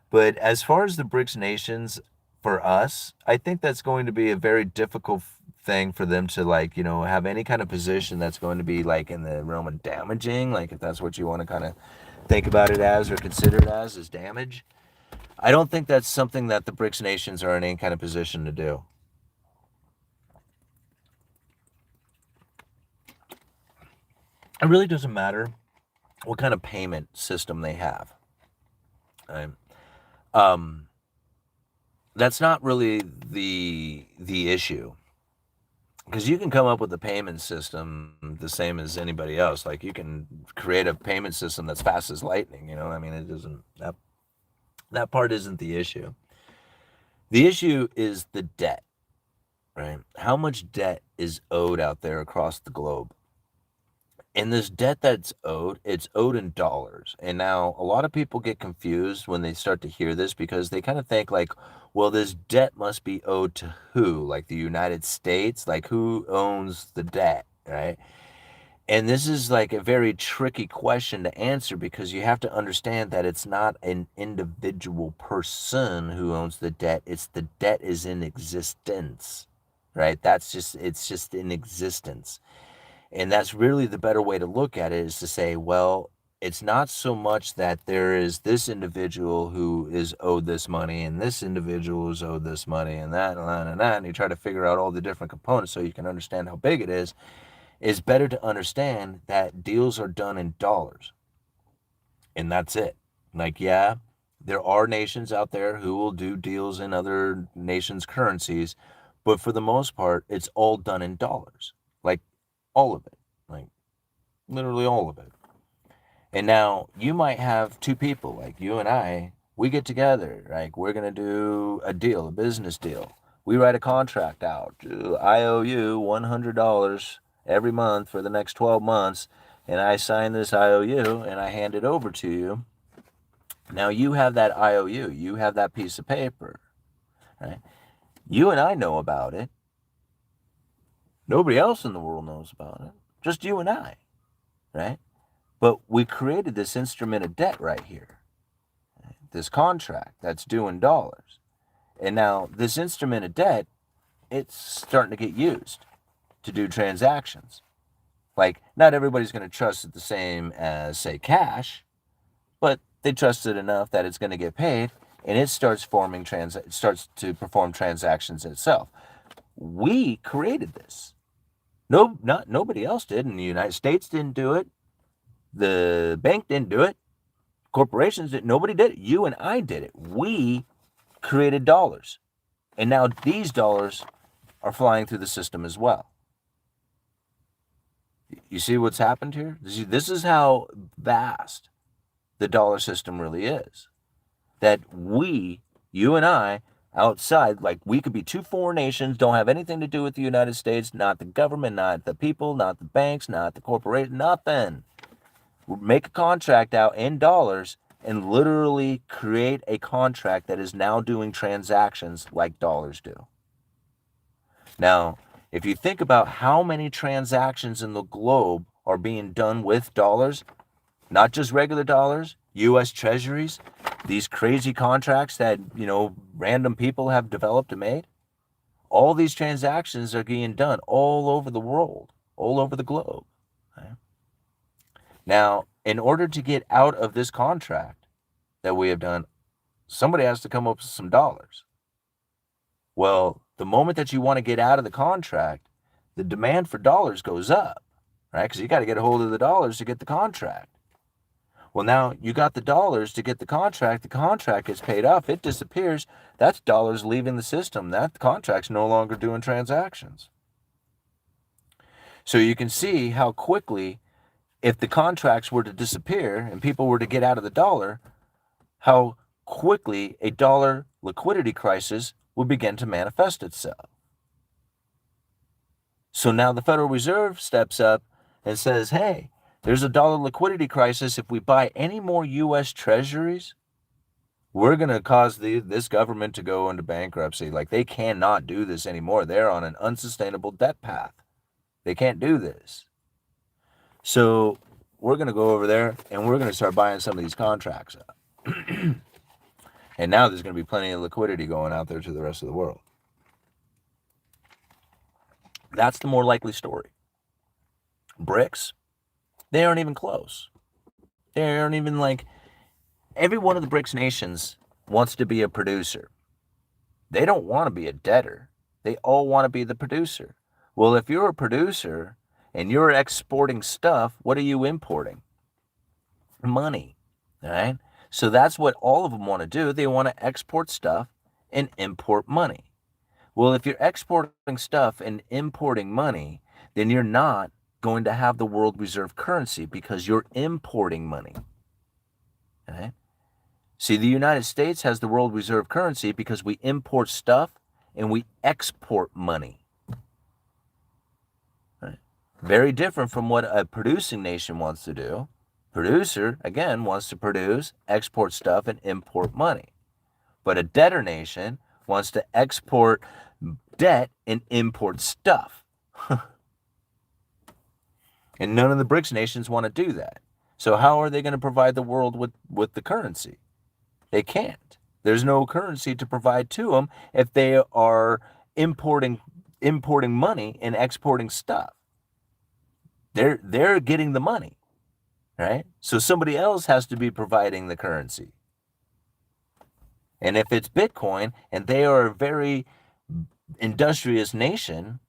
Speaker 1: But as far as the BRICS nations, for us, I think that's going to be a very difficult thing for them to, have any kind of position that's going to be like in the realm of damaging, like if that's what you want to kind of think about it as or consider it as damage. I don't think that's something that the BRICS nations are in any kind of position to do. It really doesn't matter what kind of payment system they have. That's not really the issue, because you can come up with a payment system the same as anybody else. Like, you can create a payment system that's fast as lightning. It doesn't, that part isn't the issue. The issue is the debt, right? How much debt is owed out there across the globe? And this debt that's owed, it's owed in dollars. And now a lot of people get confused when they start to hear this, because they kind of think like, well, this debt must be owed to who? Like the United States? Like, who owns the debt, right? And this is like a very tricky question to answer, because you have to understand that it's not an individual person who owns the debt. It's the debt is in existence, right? It's just in existence. And that's really the better way to look at it, is to say, well, it's not so much that there is this individual who is owed this money and this individual is owed this money and that and that and that. And you try to figure out all the different components so you can understand how big it is. It's better to understand that deals are done in dollars. And that's it. Like, yeah, there are nations out there who will do deals in other nations' currencies, But for the most part, it's all done in dollars. Like all of it. Like literally all of it. And now you might have two people, like you and I, we get together, like we're going to do a deal, a business deal. We write a contract out. I owe you $100 every month for the next 12 months, and I sign this IOU and I hand it over to you. Now you have that IOU, you have that piece of paper, right? You and I know about it. Nobody else in the world knows about it. Just you and I, right? But we created this instrument of debt right here, this contract that's due in dollars. And now this instrument of debt, it's starting to get used to do transactions. Like, not everybody's going to trust it the same as, say, cash, but they trust it enough that it's going to get paid, and it starts to perform transactions itself. We created this. Nobody else did. And the United States didn't do it. The bank didn't do it. Corporations did. Nobody did it. You and I did it. We created dollars. And now these dollars are flying through the system as well. You see what's happened here? This is how vast the dollar system really is. That we, you and I, outside, like we could be two foreign nations, don't have anything to do with the United States, not the government, not the people, not the banks, not the corporation, nothing. Make a contract out in dollars and literally create a contract that is now doing transactions like dollars do. Now, if you think about how many transactions in the globe are being done with dollars, not just regular dollars, U.S. treasuries, these crazy contracts that, random people have developed and made, all these transactions are being done all over the world, all over the globe. Right? Now, in order to get out of this contract that we have done, somebody has to come up with some dollars. Well, the moment that you want to get out of the contract, the demand for dollars goes up, right? Because you got to get a hold of the dollars to get the contract. Well, now you got the dollars to get the contract gets paid off, it disappears. That's dollars leaving the system. That contract's no longer doing transactions. So you can see how quickly, if the contracts were to disappear and people were to get out of the dollar, how quickly a dollar liquidity crisis would begin to manifest itself. So now the Federal Reserve steps up and says, hey, there's a dollar liquidity crisis. If we buy any more U.S. treasuries, we're going to cause this government to go into bankruptcy. Like, they cannot do this anymore. They're on an unsustainable debt path. They can't do this. So we're going to go over there and we're going to start buying some of these contracts up. And now there's going to be plenty of liquidity going out there to the rest of the world. That's the more likely story. BRICS, they aren't even close. They aren't even every one of the BRICS nations wants to be a producer. They don't want to be a debtor. They all want to be the producer. Well, if you're a producer and you're exporting stuff, what are you importing? Money, all right? So that's what all of them want to do. They want to export stuff and import money. Well, if you're exporting stuff and importing money, then you're not going to have the world reserve currency because you're importing money. Okay? See, the United States has the world reserve currency because we import stuff and we export money. Right? Very different from what a producing nation wants to do. Producer, again, wants to produce, export stuff, and import money. But a debtor nation wants to export debt and import stuff. And none of the BRICS nations want to do that. So how are they going to provide the world with the currency? They can't. There's no currency to provide to them if they are importing money and exporting stuff. They're getting the money, right? So somebody else has to be providing the currency. And if it's Bitcoin and they are a very industrious nation,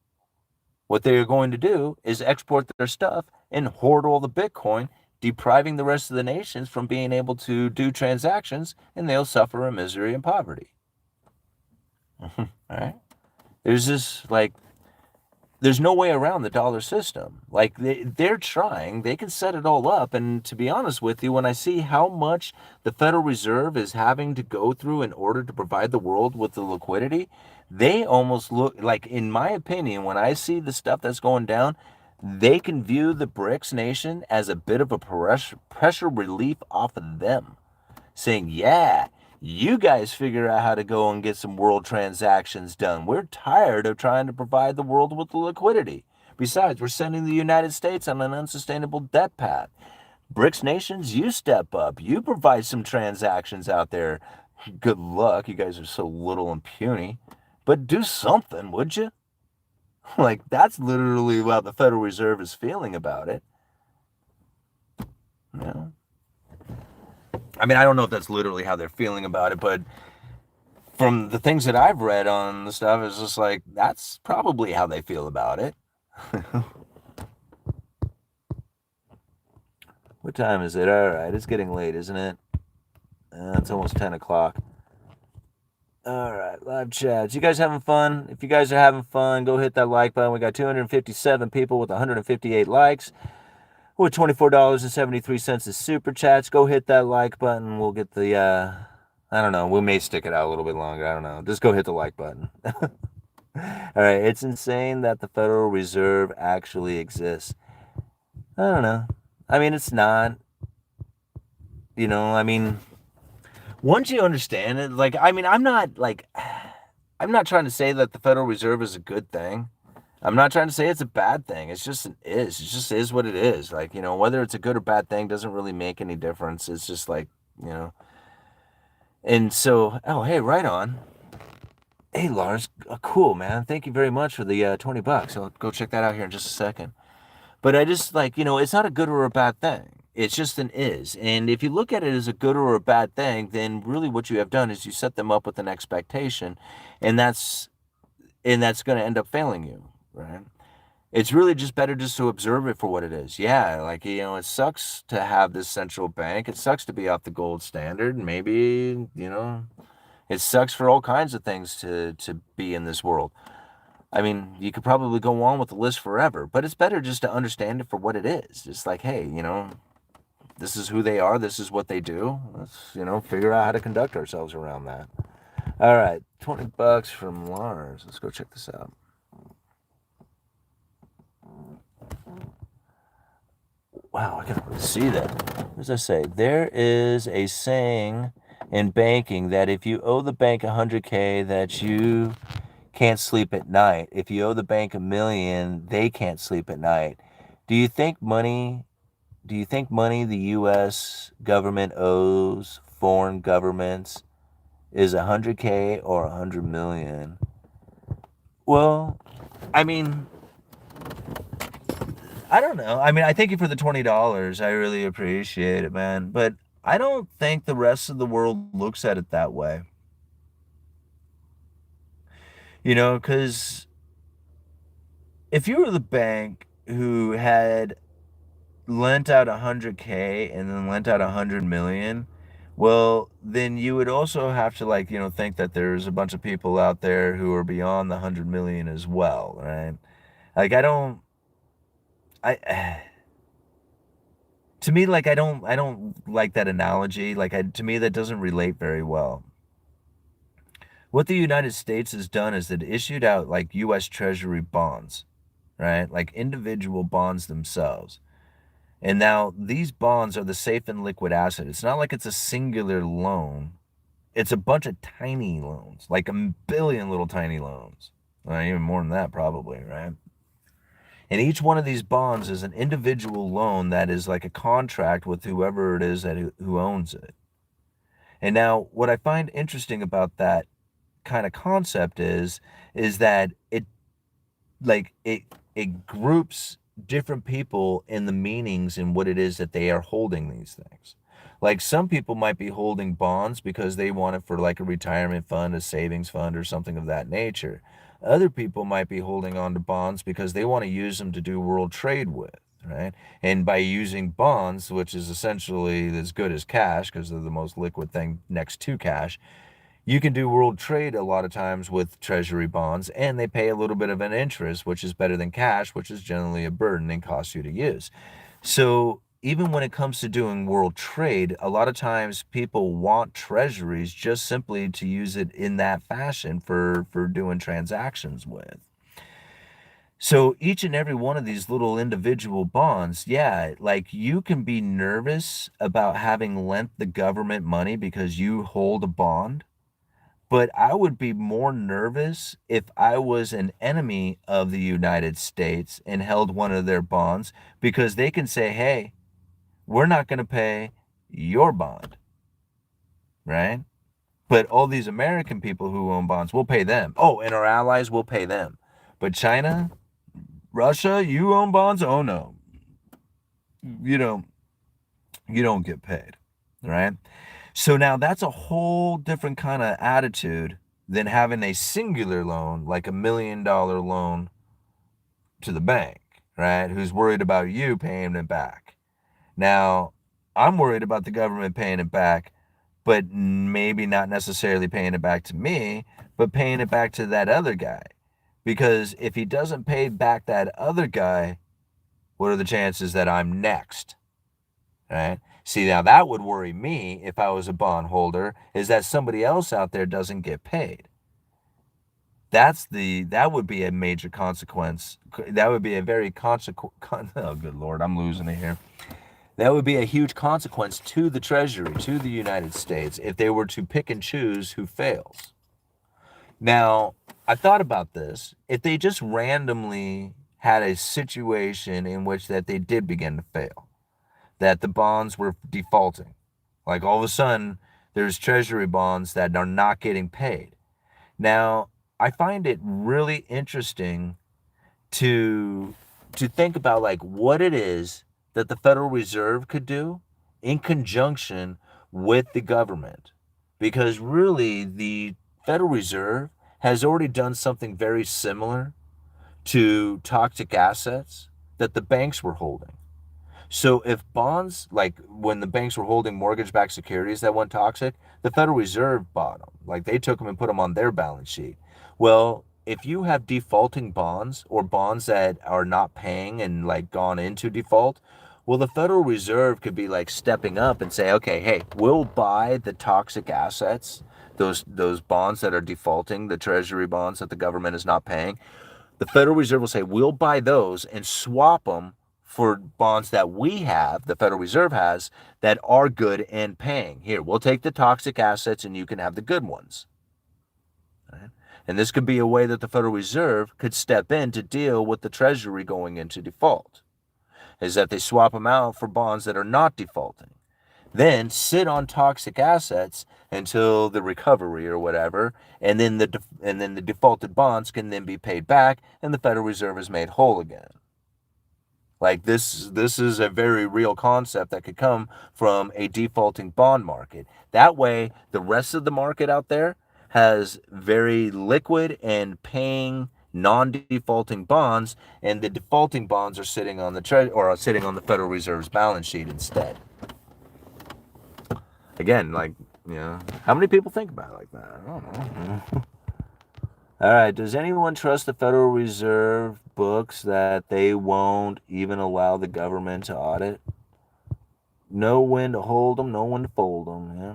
Speaker 1: what they are going to do is export their stuff and hoard all the Bitcoin, depriving the rest of the nations from being able to do transactions, and they'll suffer in misery and poverty. All right? There's just like, there's no way around the dollar system. Like they're trying, they can set it all up. And to be honest with you, when I see how much the Federal Reserve is having to go through in order to provide the world with the liquidity, they almost look like, in my opinion, when I see the stuff that's going down, they can view the BRICS nation as a bit of a pressure relief off of them, saying, yeah, you guys figure out how to go and get some world transactions done. We're tired of trying to provide the world with the liquidity. Besides, we're sending the United States on an unsustainable debt path. BRICS nations, you step up. You provide some transactions out there. Good luck. You guys are so little and puny. But do something, would you? Like, that's literally how the Federal Reserve is feeling about it. You know? I mean, I don't know if that's literally how they're feeling about it, but from the things that I've read on the stuff, it's just like, that's probably how they feel about it. What time is it? All right, it's getting late, isn't it? It's almost 10 o'clock. All right, live chats. You guys having fun? If you guys are having fun, go hit that like button. We got 257 people with 158 likes. With $24.73 as super chats. Go hit that like button. We'll get the, I don't know. We may stick it out a little bit longer. I don't know. Just go hit the like button. All right. It's insane that the Federal Reserve actually exists. I don't know. I mean, it's not. You know, I mean, once you understand it, like, I mean, I'm not trying to say that the Federal Reserve is a good thing. I'm not trying to say it's a bad thing. It's just it is. It just is what it is. Like, you know, whether it's a good or bad thing doesn't really make any difference. It's just like, you know. And so, oh, hey, right on. Hey, Lars, cool, man. Thank you very much for the $20. I'll go check that out here in just a second. But I just, like, you know, it's not a good or a bad thing. It's just an is. And if you look at it as a good or a bad thing, then really what you have done is you set them up with an expectation, and that's going to end up failing you, right? It's really just better just to observe it for what it is. Yeah, like, you know, it sucks to have this central bank. It sucks to be off the gold standard. Maybe, you know, it sucks for all kinds of things to be in this world. I mean, you could probably go on with the list forever, but it's better just to understand it for what it is. Just like, hey, you know, this is who they are. This is what they do. Let's, you know, figure out how to conduct ourselves around that. All right, $20 from Lars. Let's go check this out. Wow, I can really see that. What does that say? There is a saying in banking that if you owe the bank $100K, that you can't sleep at night. If you owe the bank $1 million, they can't sleep at night. Do you think money the U.S. government owes foreign governments is $100K or $100 million? Well, I mean, I don't know. I mean, I thank you for the $20. I really appreciate it, man. But I don't think the rest of the world looks at it that way. You know, because if you were the bank who had lent out $100K and then lent out $100 million, well, then you would also have to, like, you know, think that there's a bunch of people out there who are beyond the $100 million as well, right? Like, to me, like, I don't like that analogy. Like, to me, that doesn't relate very well. What the United States has done is it issued out, like, U.S. Treasury bonds, right? Like individual bonds themselves. And now these bonds are the safe and liquid asset. It's not like it's a singular loan. It's a bunch of tiny loans, like 1 billion little tiny loans. Even more than that, probably, right? And each one of these bonds is an individual loan that is like a contract with whoever it is who owns it. And now what I find interesting about that kind of concept is that it groups different people in the meanings in what it is that they are holding these things. Like, some people might be holding bonds because they want it for like a retirement fund, a savings fund, or something of that nature. Other people might be holding on to bonds because they want to use them to do world trade with, right? And by using bonds, which is essentially as good as cash because they're the most liquid thing next to cash, You can do world trade a lot of times with treasury bonds, and they pay a little bit of an interest, which is better than cash, which is generally a burden and costs you to use. So even when it comes to doing world trade, a lot of times people want treasuries just simply to use it in that fashion for doing transactions with. So each and every one of these little individual bonds, yeah, like you can be nervous about having lent the government money because you hold a bond, but I would be more nervous if I was an enemy of the United States and held one of their bonds, because they can say, hey, we're not going to pay your bond, right? But all these American people who own bonds, we'll pay them. Oh, and our allies will pay them. But China, Russia, you own bonds? Oh no. You don't you don't get paid, right? So now that's a whole different kind of attitude than having a singular loan, like $1 million loan to the bank, right? Who's worried about you paying it back. Now, I'm worried about the government paying it back, but maybe not necessarily paying it back to me, but paying it back to that other guy. Because if he doesn't pay back that other guy, what are the chances that I'm next? Right? See, now that would worry me if I was a bondholder, is that somebody else out there doesn't get paid. That would be a major consequence. That would be a very oh good Lord, I'm losing it here. That would be a huge consequence to the Treasury, to the United States, if they were to pick and choose who fails. Now, I thought about this. If they just randomly had a situation in which that they did begin to fail, that the bonds were defaulting, like all of a sudden there's Treasury bonds that are not getting paid. Now, I find it really interesting to think about like what it is that the Federal Reserve could do in conjunction with the government. Because really the Federal Reserve has already done something very similar to toxic assets that the banks were holding. So if bonds, like when the banks were holding mortgage-backed securities that went toxic, the Federal Reserve bought them. Like they took them and put them on their balance sheet. Well, if you have defaulting bonds or bonds that are not paying and like gone into default, well, the Federal Reserve could be like stepping up and say, okay, hey, we'll buy the toxic assets, those bonds that are defaulting, the Treasury bonds that the government is not paying. The Federal Reserve will say, we'll buy those and swap them for bonds that we have, the Federal Reserve has, that are good and paying. Here, we'll take the toxic assets and you can have the good ones. Right? And this could be a way that the Federal Reserve could step in to deal with the Treasury going into default, is that they swap them out for bonds that are not defaulting. Then sit on toxic assets until the recovery or whatever, and then the defaulted bonds can then be paid back and the Federal Reserve is made whole again. Like this is a very real concept that could come from a defaulting bond market. That way, the rest of the market out there has very liquid and paying non-defaulting bonds, and the defaulting bonds are sitting on sitting on the Federal Reserve's balance sheet instead. Again, like, how many people think about it like that? I don't know. All right, does anyone trust the Federal Reserve books that they won't even allow the government to audit? Know when to hold them, know when to fold them. Yeah.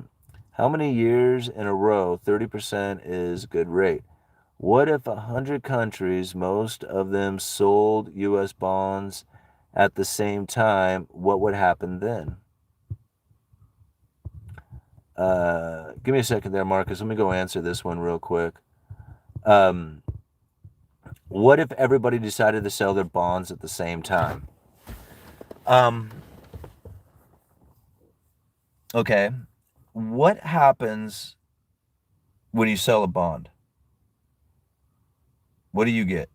Speaker 1: How many years in a row 30% is a good rate? What if 100 countries, most of them sold U.S. bonds at the same time? What would happen then? Give me a second there, Marcus. Let me go answer this one real quick. What if everybody decided to sell their bonds at the same time? Okay. What happens when you sell a bond? What do you get?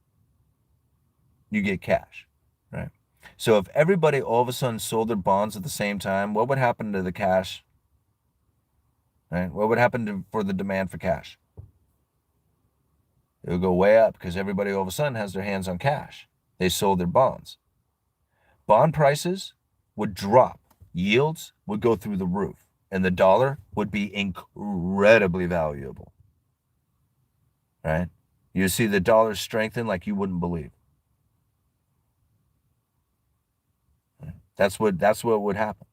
Speaker 1: You get cash, right? So if everybody all of a sudden sold their bonds at the same time, what would happen to the cash? Right? What would happen for the demand for cash? It would go way up because everybody all of a sudden has their hands on cash. They sold their bonds. Bond prices would drop. Yields would go through the roof. and the dollar would be incredibly valuable, right? You see the dollar strengthen like you wouldn't believe. That's what would happen.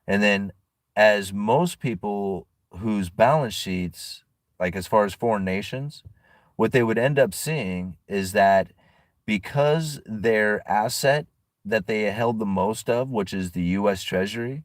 Speaker 1: And then, as most people whose balance sheets, like as far as foreign nations, what they would end up seeing is that because their asset that they held the most of, which is the US Treasury,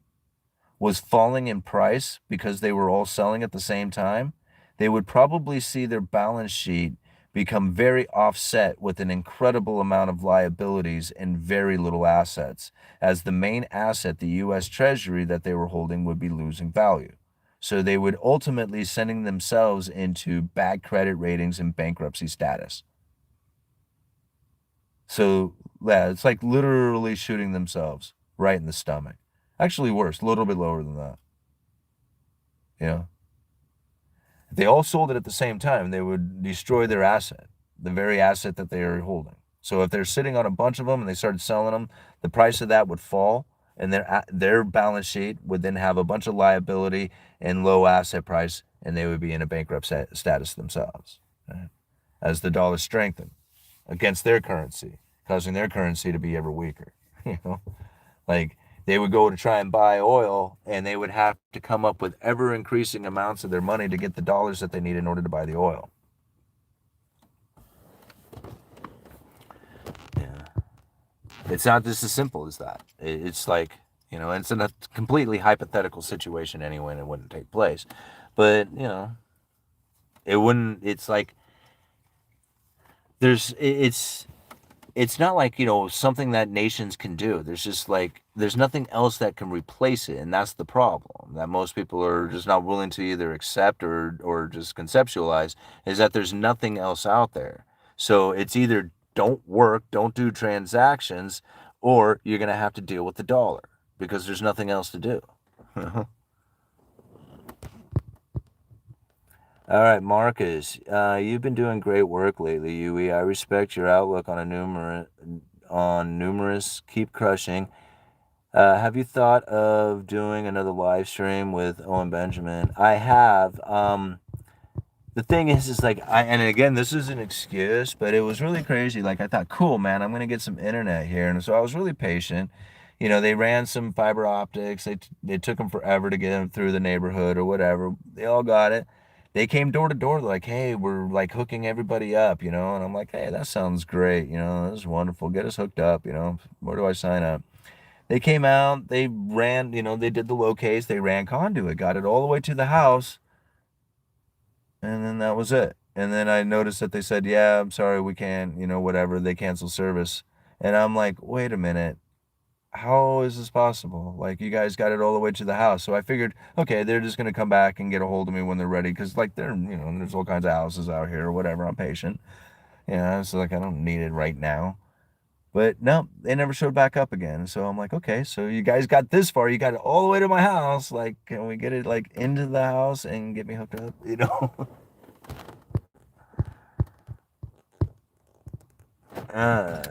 Speaker 1: was falling in price because they were all selling at the same time, they would probably see their balance sheet become very offset with an incredible amount of liabilities and very little assets, as the main asset, the US Treasury that they were holding, would be losing value. So they would ultimately sending themselves into bad credit ratings and bankruptcy status. So yeah, it's like literally shooting themselves right in the stomach. Actually worse, a little bit lower than that. You know, if they all sold it at the same time, they would destroy their asset, the very asset that they are holding. So if they're sitting on a bunch of them and they started selling them, the price of that would fall, and their balance sheet would then have a bunch of liability and low asset price, and they would be in a bankrupt status themselves, right? As the dollar strengthened against their currency, causing their currency to be ever weaker. You know, like they would go to try and buy oil, and they would have to come up with ever increasing amounts of their money to get the dollars that they need in order to buy the oil. Yeah, it's not just as simple as that. It's like, you know, it's in a completely hypothetical situation anyway, and it wouldn't take place. But you know, it wouldn't. It's like it's not like, you know, something that nations can do. There's just like, there's nothing else that can replace it. And that's the problem that most people are just not willing to either accept or just conceptualize, is that there's nothing else out there. So it's either don't work, don't do transactions, or you're going to have to deal with the dollar because there's nothing else to do. All right, Marcus, you've been doing great work lately, Yui. I respect your outlook on numerous. Keep crushing. Have you thought of doing another live stream with Owen Benjamin? I have. The thing is like, and again, this is an excuse, but it was really crazy. Like, I thought, cool, man, I'm gonna get some internet here, and so I was really patient. You know, they ran some fiber optics. They took them forever to get them through the neighborhood or whatever. They all got it. They came door to door. They're like, hey, we're like hooking everybody up, you know. And I'm like, hey, that sounds great. You know, this is wonderful. Get us hooked up. You know, where do I sign up? They came out. They ran. You know, they did the locates. They ran conduit. Got it all the way to the house. And then that was it. And then I noticed that they said, yeah, I'm sorry, we can't, you know, whatever. They canceled service. And I'm like, wait a minute. How is this possible? Like, you guys got it all the way to the house. So I figured, okay, they're just going to come back and get a hold of me when they're ready. Because, like, they're, you know, there's all kinds of houses out here or whatever. I'm patient. Yeah, so, like, I don't need it right now. But no, they never showed back up again. So I'm like, okay, so you guys got this far. You got it all the way to my house. Like, can we get it, like, into the house and get me hooked up? You know? Uh,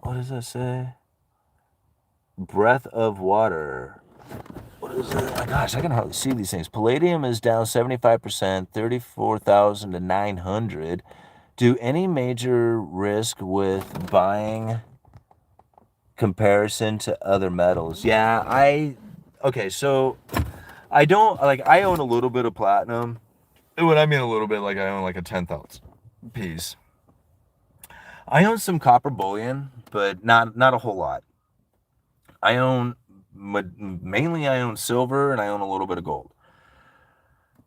Speaker 1: what does that say? Breath of water. What is it? Oh my gosh, I can hardly see these things. Palladium is down 75%, 34,000 to 900. Do any major risk with buying comparison to other metals? Yeah, okay, so I don't, like, I own a little bit of platinum. And when I mean a little bit, like I own like a 10th piece. I own some copper bullion, but not a whole lot. I own, mainly I own silver, and I own a little bit of gold.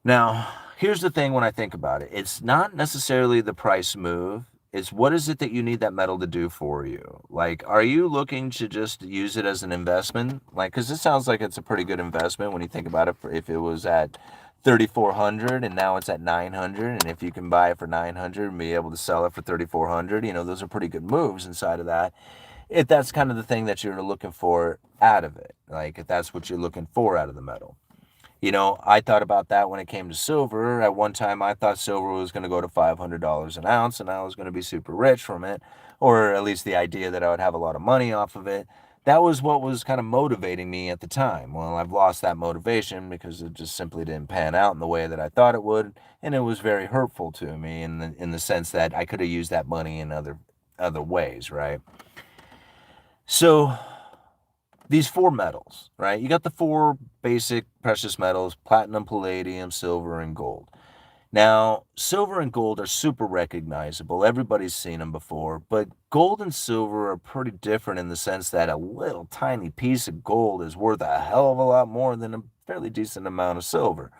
Speaker 1: Now, here's the thing when I think about it. It's not necessarily the price move. It's what is it that you need that metal to do for you? Like, are you looking to just use it as an investment? Like, because it sounds like it's a pretty good investment when you think about it. If it was at 3,400 and now it's at 900, and if you can buy it for 900 and be able to sell it for 3,400, you know, those are pretty good moves inside of that. If that's kind of the thing that you're looking for out of it, like if that's what you're looking for out of the metal. You know, I thought about that when it came to silver. At one time, I thought silver was going to go to $500 an ounce, and I was going to be super rich from it, or at least the idea that I would have a lot of money off of it. that was what was kind of motivating me at the time. Well, I've lost that motivation because it just simply didn't pan out in the way that I thought it would, and it was very hurtful to me in the sense that I could have used that money in other ways, right? So these 4 metals, right? You got the 4 basic precious metals: platinum, palladium, silver, and gold. Now, silver and gold are super recognizable. Everybody's seen them before, but gold and silver are pretty different in the sense that a little tiny piece of gold is worth a hell of a lot more than a fairly decent amount of silver.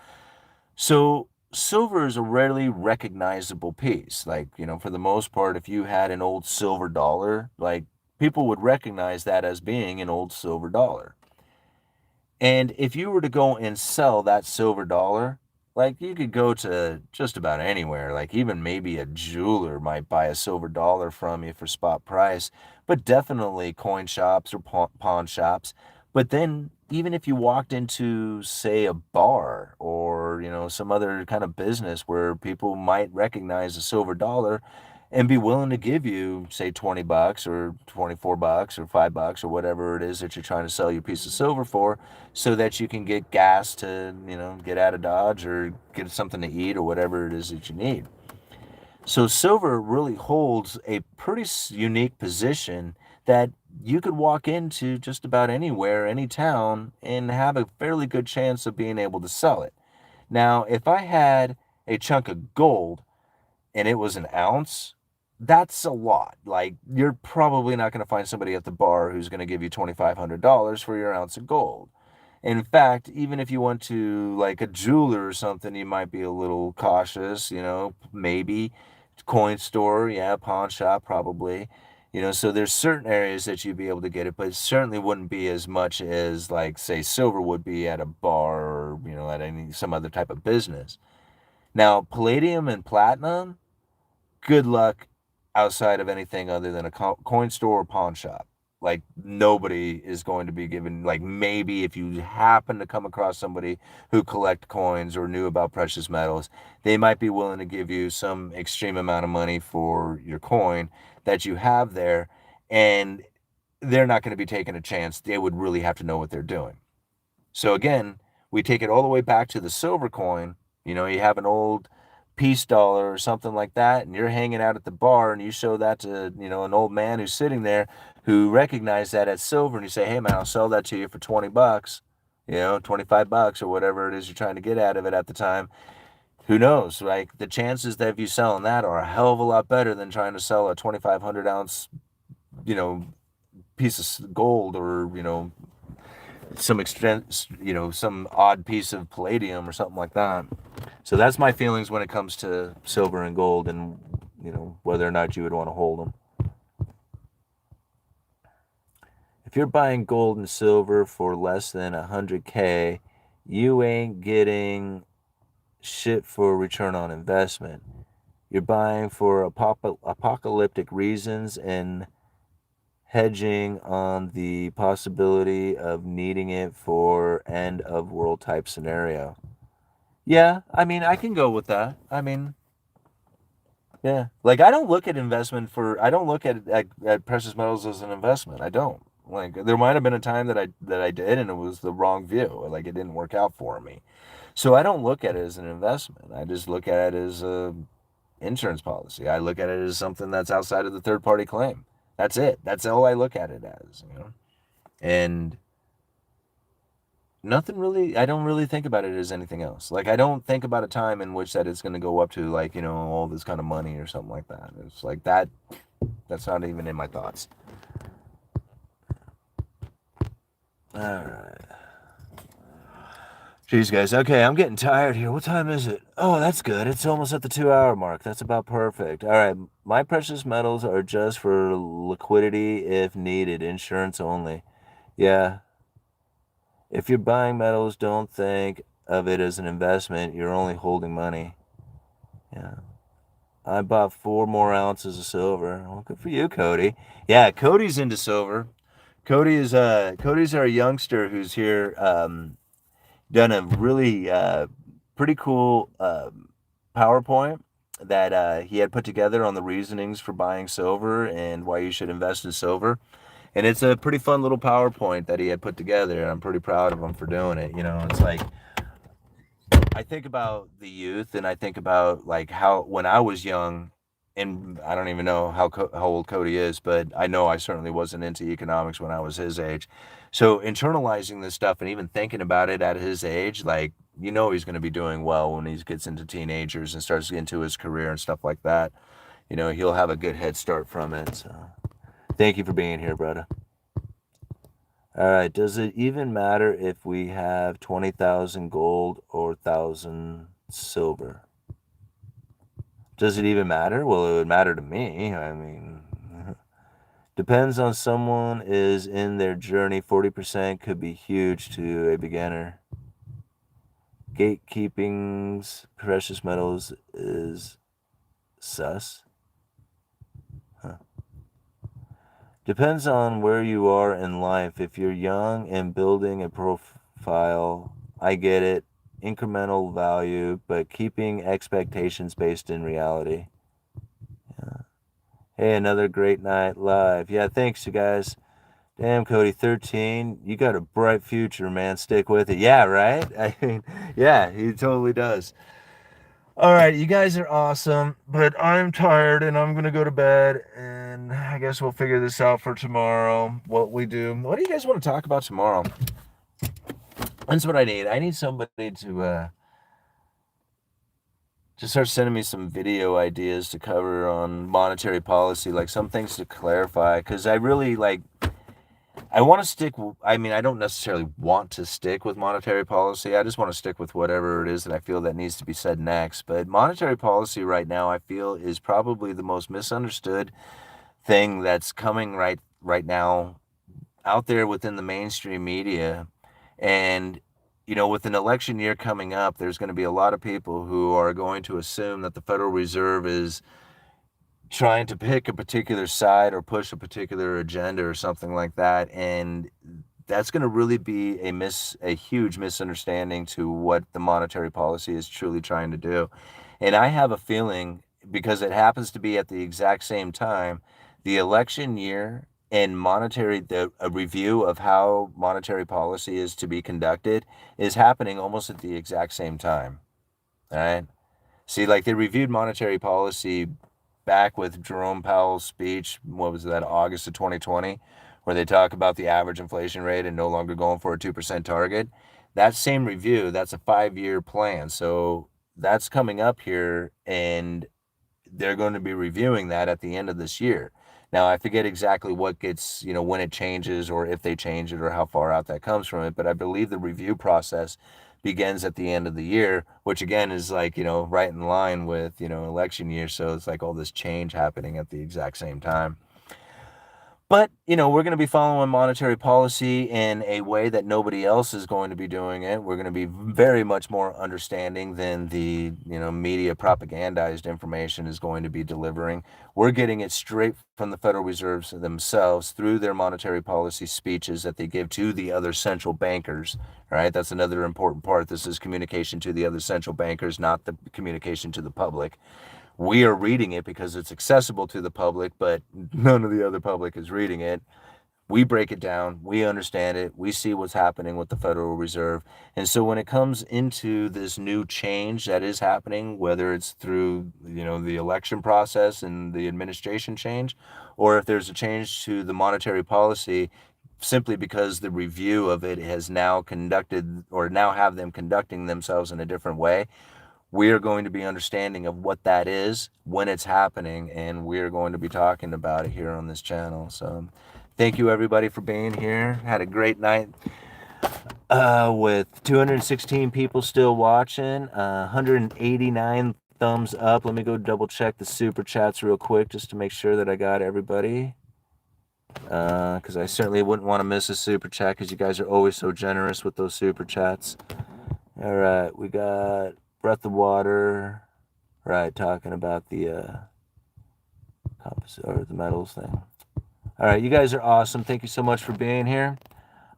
Speaker 1: So, silver is a rarely recognizable piece. Like, for the most part, if you had an old silver dollar, like, people would recognize that as being an old silver dollar. And if you were to go and sell that silver dollar, like, you could go to just about anywhere, like even maybe a jeweler might buy a silver dollar from you for spot price, but definitely coin shops or pawn shops. But then even if you walked into, say, a bar or, some other kind of business where people might recognize a silver dollar and be willing to give you, say, $20 or $24 or $5 or whatever it is that you're trying to sell your piece of silver for, so that you can get gas to, get out of Dodge or get something to eat or whatever it is that you need. So silver really holds a pretty unique position that you could walk into just about anywhere, any town, and have a fairly good chance of being able to sell it. Now, if I had a chunk of gold and it was an ounce, that's a lot. Like, you're probably not going to find somebody at the bar who's going to give you $2,500 for your ounce of gold. In fact, even if you went to like a jeweler or something, you might be a little cautious, maybe. Coin store, yeah, pawn shop, probably. So there's certain areas that you'd be able to get it, but it certainly wouldn't be as much as, like, say, silver would be at a bar or, at some other type of business. Now, palladium and platinum, good luck outside of anything other than a coin store or pawn shop. Like, nobody is going to be given, like, maybe if you happen to come across somebody who collect coins or knew about precious metals, they might be willing to give you some extreme amount of money for your coin that you have there, and they're not going to be taking a chance. They would really have to know what they're doing. So again, we take it all the way back to the silver coin. You have an old peace dollar or something like that, and you're hanging out at the bar and you show that to, an old man who's sitting there who recognized that as silver, and you say, hey man, I'll sell that to you for $20, $25 or whatever it is you're trying to get out of it at the time. Who knows? Like, the chances that of you selling that are a hell of a lot better than trying to sell a 2,500 ounce, piece of gold or, some extent, some odd piece of palladium or something like that. So that's my feelings when it comes to silver and gold, and whether or not you would want to hold them. If you're buying gold and silver for less than $100K, you ain't getting shit for return on investment. You're buying for apocalyptic reasons and hedging on the possibility of needing it for end of world type scenario. Yeah, I can go with that. Yeah. Like, I don't look at at precious metals as an investment. I don't. Like, there might have been a time that I did, and it was the wrong view. Like, it didn't work out for me. So I don't look at it as an investment. I just look at it as a insurance policy. I look at it as something that's outside of the third party claim. That's it. That's all I look at it as, And nothing really, I don't really think about it as anything else. Like, I don't think about a time in which that it's going to go up to, like, all this kind of money or something like that. It's like that's not even in my thoughts. All right. Jeez, guys. Okay, I'm getting tired here. What time is it? Oh, that's good. It's almost at the 2-hour mark. That's about perfect. All right. My precious metals are just for liquidity if needed. Insurance only. Yeah. If you're buying metals, don't think of it as an investment. You're only holding money. Yeah. I bought 4 more ounces of silver. Well, good for you, Cody. Yeah, Cody's into silver. Cody's our youngster who's here, done a really pretty cool PowerPoint that he had put together on the reasonings for buying silver and why you should invest in silver. And it's a pretty fun little PowerPoint that he had put together, and I'm pretty proud of him for doing it. You know, it's like, I think about the youth, and I think about like how when I was young, and I don't even know how old Cody is, but I know I certainly wasn't into economics when I was his age. So internalizing this stuff and even thinking about it at his age, like, you know, he's going to be doing well when he gets into teenagers and starts into his career and stuff like that. You know, he'll have a good head start from it. So thank you for being here, brother. All right. Does it even matter if we have 20,000 gold or 1,000 silver? Does it even matter? Well, it would matter to me. I mean, depends on someone is in their journey. 40% could be huge to a beginner. Gatekeeping's precious metals is sus. Huh. Depends on where you are in life. If you're young and building a profile, I get it. Incremental value, but keeping expectations based in reality. Yeah. Hey, another great night live. Yeah, thanks, you guys. Damn, Cody, 13. You got a bright future, man. Stick with it. Yeah, right? I mean, yeah, he totally does. All right, you guys are awesome, but I'm tired and I'm going to go to bed, and I guess we'll figure this out for tomorrow, what we do. What do you guys want to talk about tomorrow? That's what I need. I need somebody to just start sending me some video ideas to cover on monetary policy, like some things to clarify, because I really I want to stick, I mean, I don't necessarily want to stick with monetary policy. I just want to stick with whatever it is that I feel that needs to be said next. But monetary policy right now, I feel, is probably the most misunderstood thing that's coming right now out there within the mainstream media. And, you know, with an election year coming up, there's going to be a lot of people who are going to assume that the Federal Reserve is trying to pick a particular side or push a particular agenda or something like that, and that's going to really be a huge misunderstanding to what the monetary policy is truly trying to do. And I have a feeling, because it happens to be at the exact same time, the election year and a review of how monetary policy is to be conducted is happening almost at the exact same time. All right. See, like, they reviewed monetary policy back with Jerome Powell's speech, what was that, August of 2020, where they talk about the average inflation rate and no longer going for a 2% target. That same review, that's a 5-year plan. So that's coming up here, and they're going to be reviewing that at the end of this year. Now, I forget exactly what gets, you know, when it changes or if they change it or how far out that comes from it, but I believe the review process begins at the end of the year, which again is like, you know, right in line with, you know, election year. So it's like all this change happening at the exact same time. But, you know, we're going to be following monetary policy in a way that nobody else is going to be doing it. We're going to be very much more understanding than the, you know, media propagandized information is going to be delivering. We're getting it straight from the Federal Reserves themselves through their monetary policy speeches that they give to the other central bankers. All right, that's another important part. This is communication to the other central bankers, not the communication to the public. We are reading it because it's accessible to the public, but none of the other public is reading it. We break it down, we understand it, we see what's happening with the Federal Reserve. And so when it comes into this new change that is happening, whether it's through, you know, the election process and the administration change, or if there's a change to the monetary policy, simply because the review of it has now conducted, or now have them conducting themselves in a different way, we are going to be understanding of what that is when it's happening, and we're going to be talking about it here on this channel. So thank you everybody for being here. Had a great night with 216 people still watching, 189 thumbs up. Let me go double check the super chats real quick just to make sure that I got everybody, because I certainly wouldn't want to miss a super chat, because you guys are always so generous with those super chats. All right, we got Breath of Water, right, talking about the composite or the metals thing. All right, you guys are awesome. Thank you so much for being here.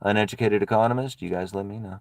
Speaker 1: Uneducated Economist, you guys let me know.